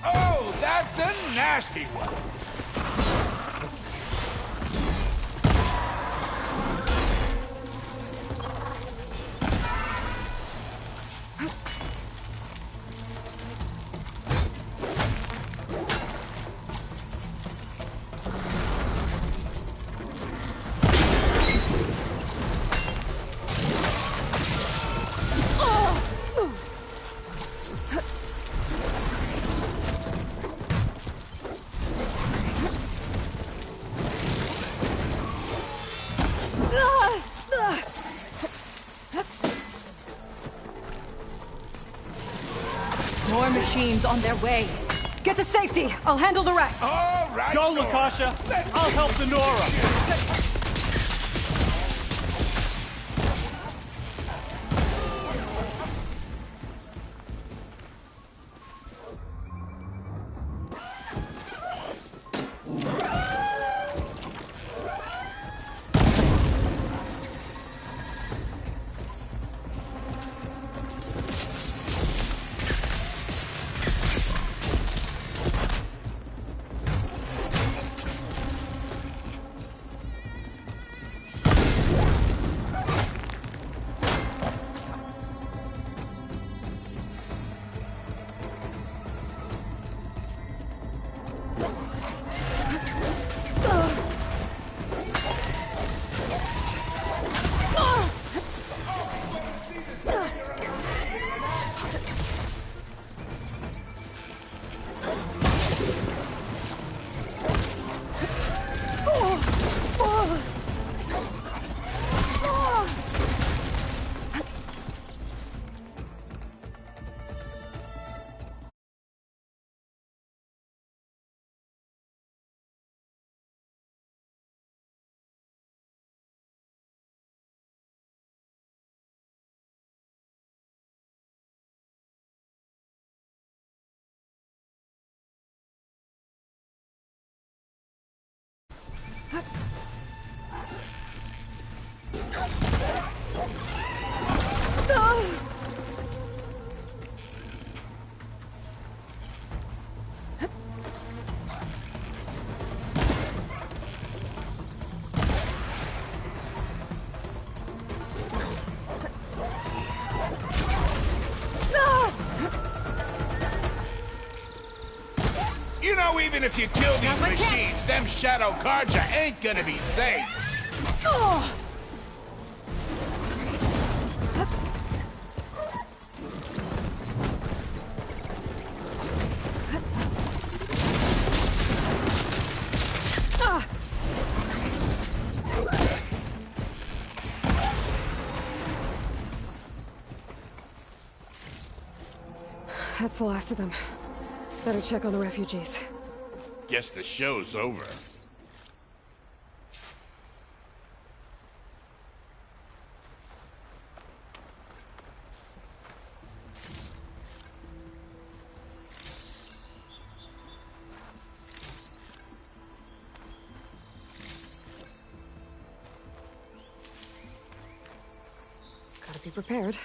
Oh, that's a nasty one. More machines on their way. Get to safety. I'll handle the rest. All right, Go, Lakasha. I'll help the Nora. You know, even if you kill these machines, them Shadow Carja ain't gonna be safe. That's the last of them. Better check on the refugees. Guess the show's over. Gotta be prepared.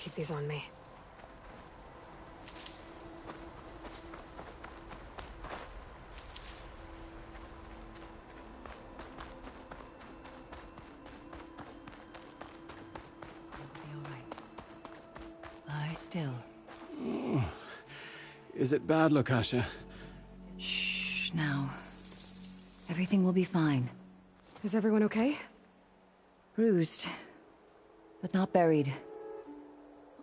keep these on me. Lie still. Is it bad, Lakasha? Shh, now. Everything will be fine. Is everyone okay? Bruised, but not buried.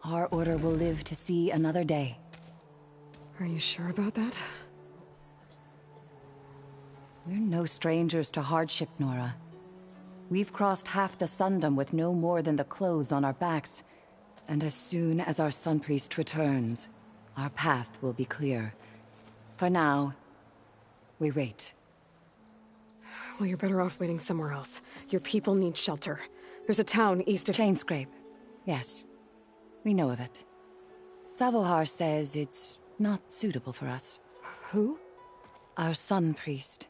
Our order will live to see another day. Are you sure about that? We're no strangers to hardship, Nora. We've crossed half the Sundom with no more than the clothes on our backs. And as soon as our Sun Priest returns, our path will be clear. For now, we wait. Well, you're better off waiting somewhere else. Your people need shelter. There's a town east of... Chainscrape. Yes. We know of it. Savohar says it's not suitable for us. Who? Our Sun Priest.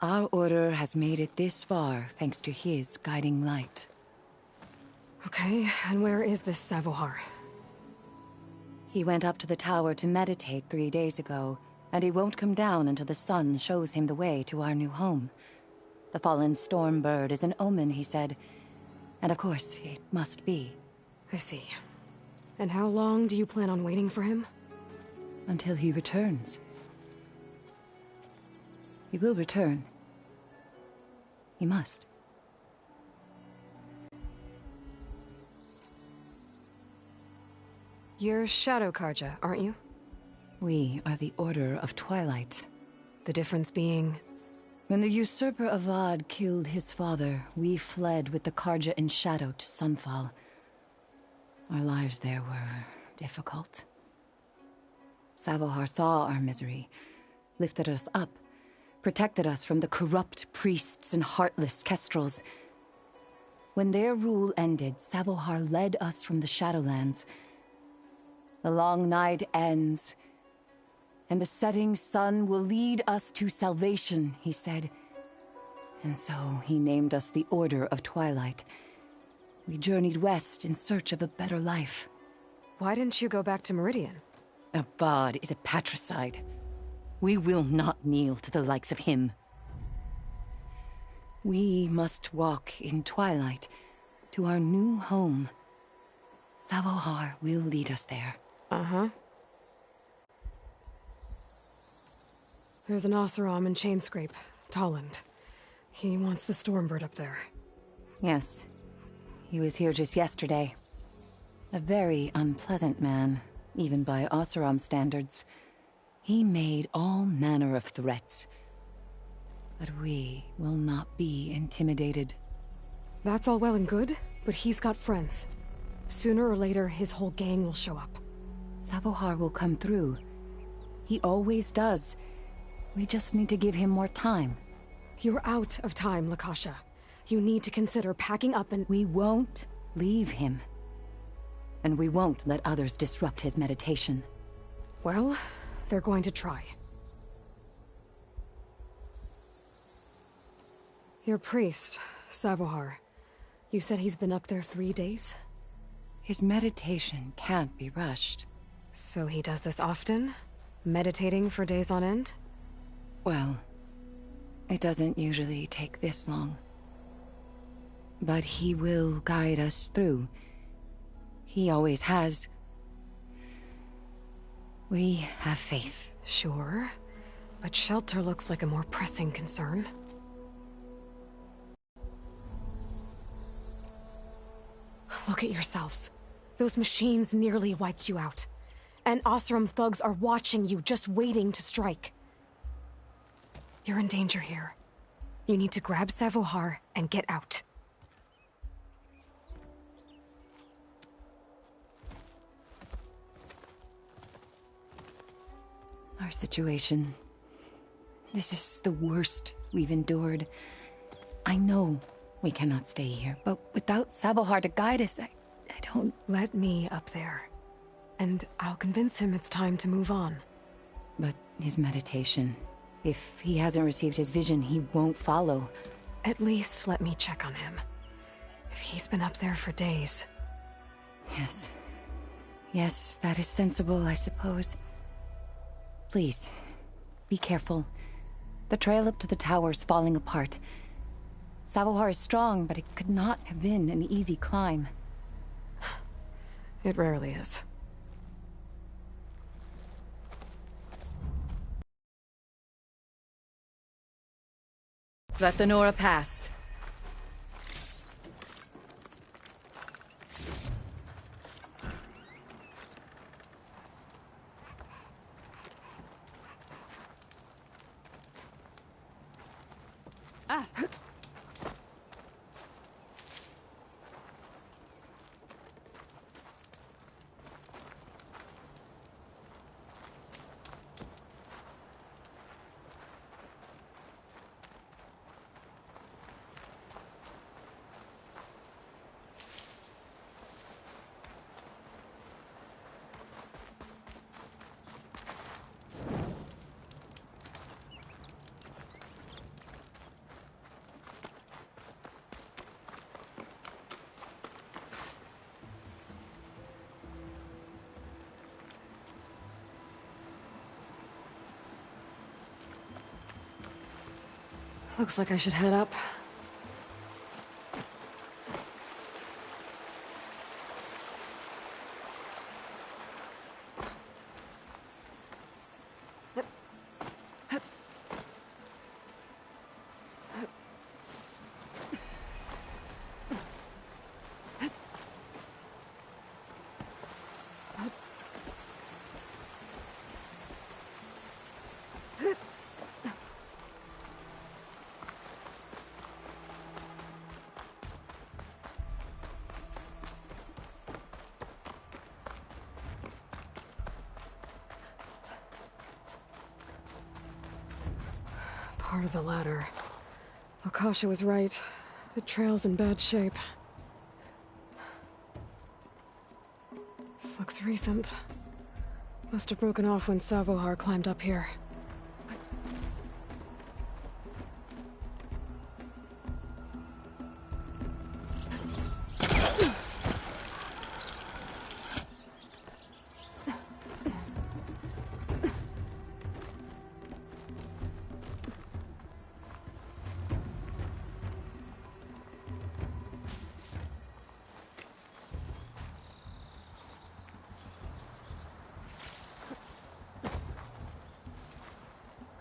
Our order has made it this far thanks to his guiding light. Okay, and where is this Savohar? He went up to the tower to meditate 3 days ago, and he won't come down until the sun shows him the way to our new home. The fallen storm bird is an omen, he said. And of course, it must be. I see. And how long do you plan on waiting for him? Until he returns. He will return. He must. You're Shadow Carja, aren't you? We are the Order of Twilight. The difference being... When the usurper Avad killed his father, we fled with the Carja in Shadow to Sunfall. Our lives there were difficult. Savohar saw our misery, lifted us up, protected us from the corrupt priests and heartless kestrels. When their rule ended, Savohar led us from the Shadowlands. The long night ends, and the setting sun will lead us to salvation, he said. And so he named us the Order of Twilight. We journeyed west in search of a better life. Why didn't you go back to Meridian? Avad is a patricide. We will not kneel to the likes of him. We must walk in twilight to our new home. Savohar will lead us there. Uh-huh. There's an Oseram in Chainscrape, Tolland. He wants the Stormbird up there. Yes. He was here just yesterday. A very unpleasant man, even by Oseram standards. He made all manner of threats. But we will not be intimidated. That's all well and good, but he's got friends. Sooner or later, his whole gang will show up. Savohar will come through. He always does. We just need to give him more time. You're out of time, Lakasha. You need to consider packing up and... We won't leave him. And we won't let others disrupt his meditation. Well, they're going to try. Your priest, Savohar. You said he's been up there 3 days? His meditation can't be rushed. So he does this often? Meditating for days on end? Well, it doesn't usually take this long. But he will guide us through. He always has. We have faith. Sure, but shelter looks like a more pressing concern. Look at yourselves. Those machines nearly wiped you out. And Oseram thugs are watching you, just waiting to strike. You're in danger here. You need to grab Savohar and get out. Our situation... This is the worst we've endured. I know we cannot stay here, but without Savohar to guide us, I don't... Let me up there. And I'll convince him it's time to move on. But his meditation... If he hasn't received his vision, he won't follow. At least let me check on him. If he's been up there for days... Yes. Yes, that is sensible, I suppose. Please, be careful. The trail up to the tower's falling apart. Savohar is strong, but it could not have been an easy climb. It rarely is. Let the Nora pass. Ah. Looks like I should head up. Part of the ladder. Akasha was right. The trail's in bad shape. This looks recent. Must have broken off when Savohar climbed up here.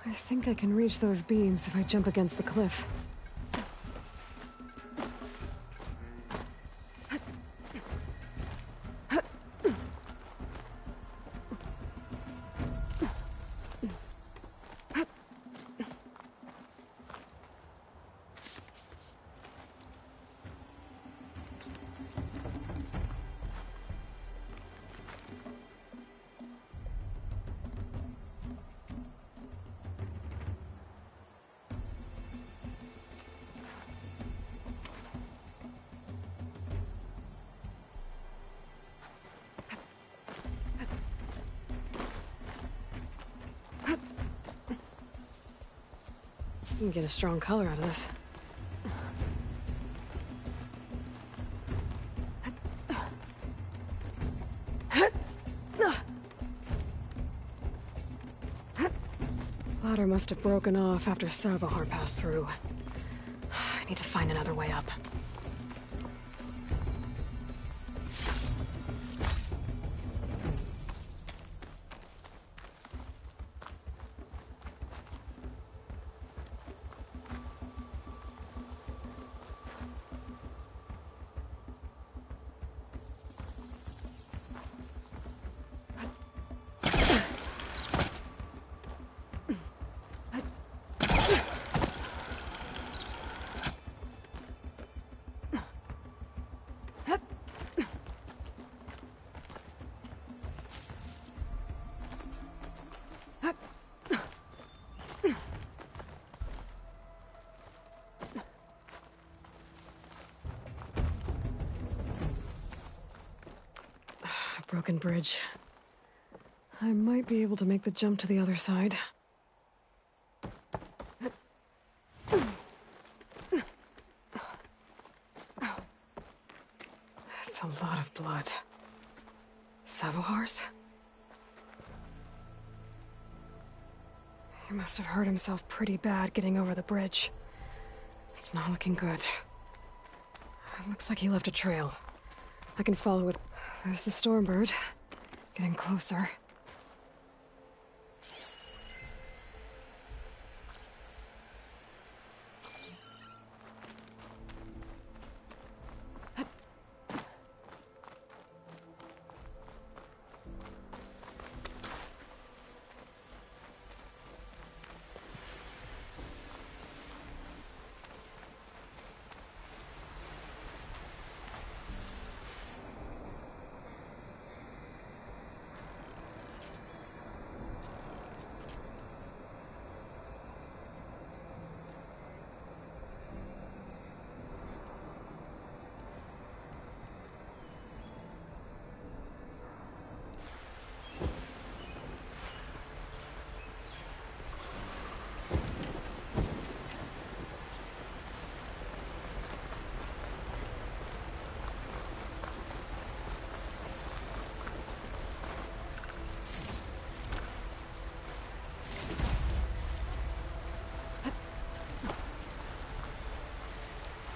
I think I can reach those beams if I jump against the cliff. You can get a strong color out of this. Ladder must have broken off after Savohar passed through. I need to find another way up. Broken bridge. I might be able to make the jump to the other side. That's a lot of blood. Savohars? He must have hurt himself pretty bad getting over the bridge. It's not looking good. It looks like he left a trail. I can follow it. There's the Stormbird. Getting closer.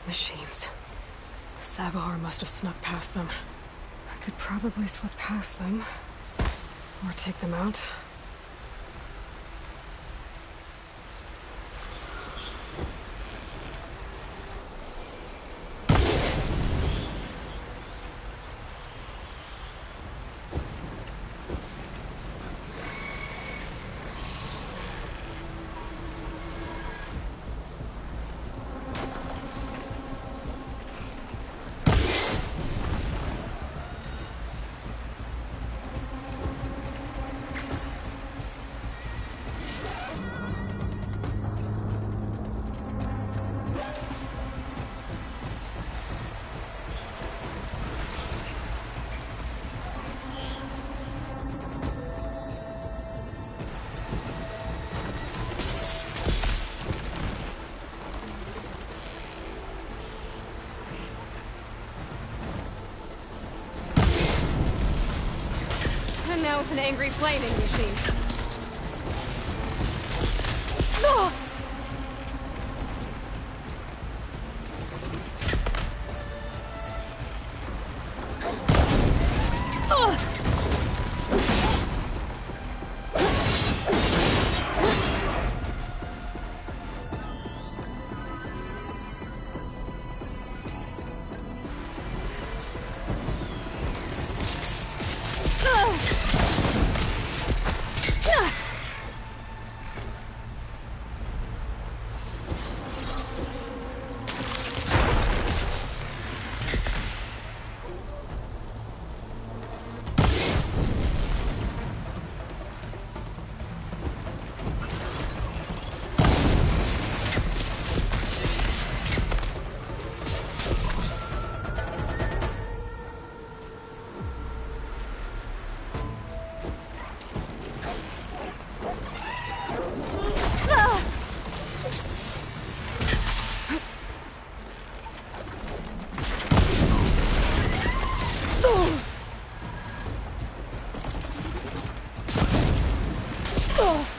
Machines. Savohar must have snuck past them. I could probably slip past them. Or take them out. And now it's an angry flaming machine. Ah! Oh!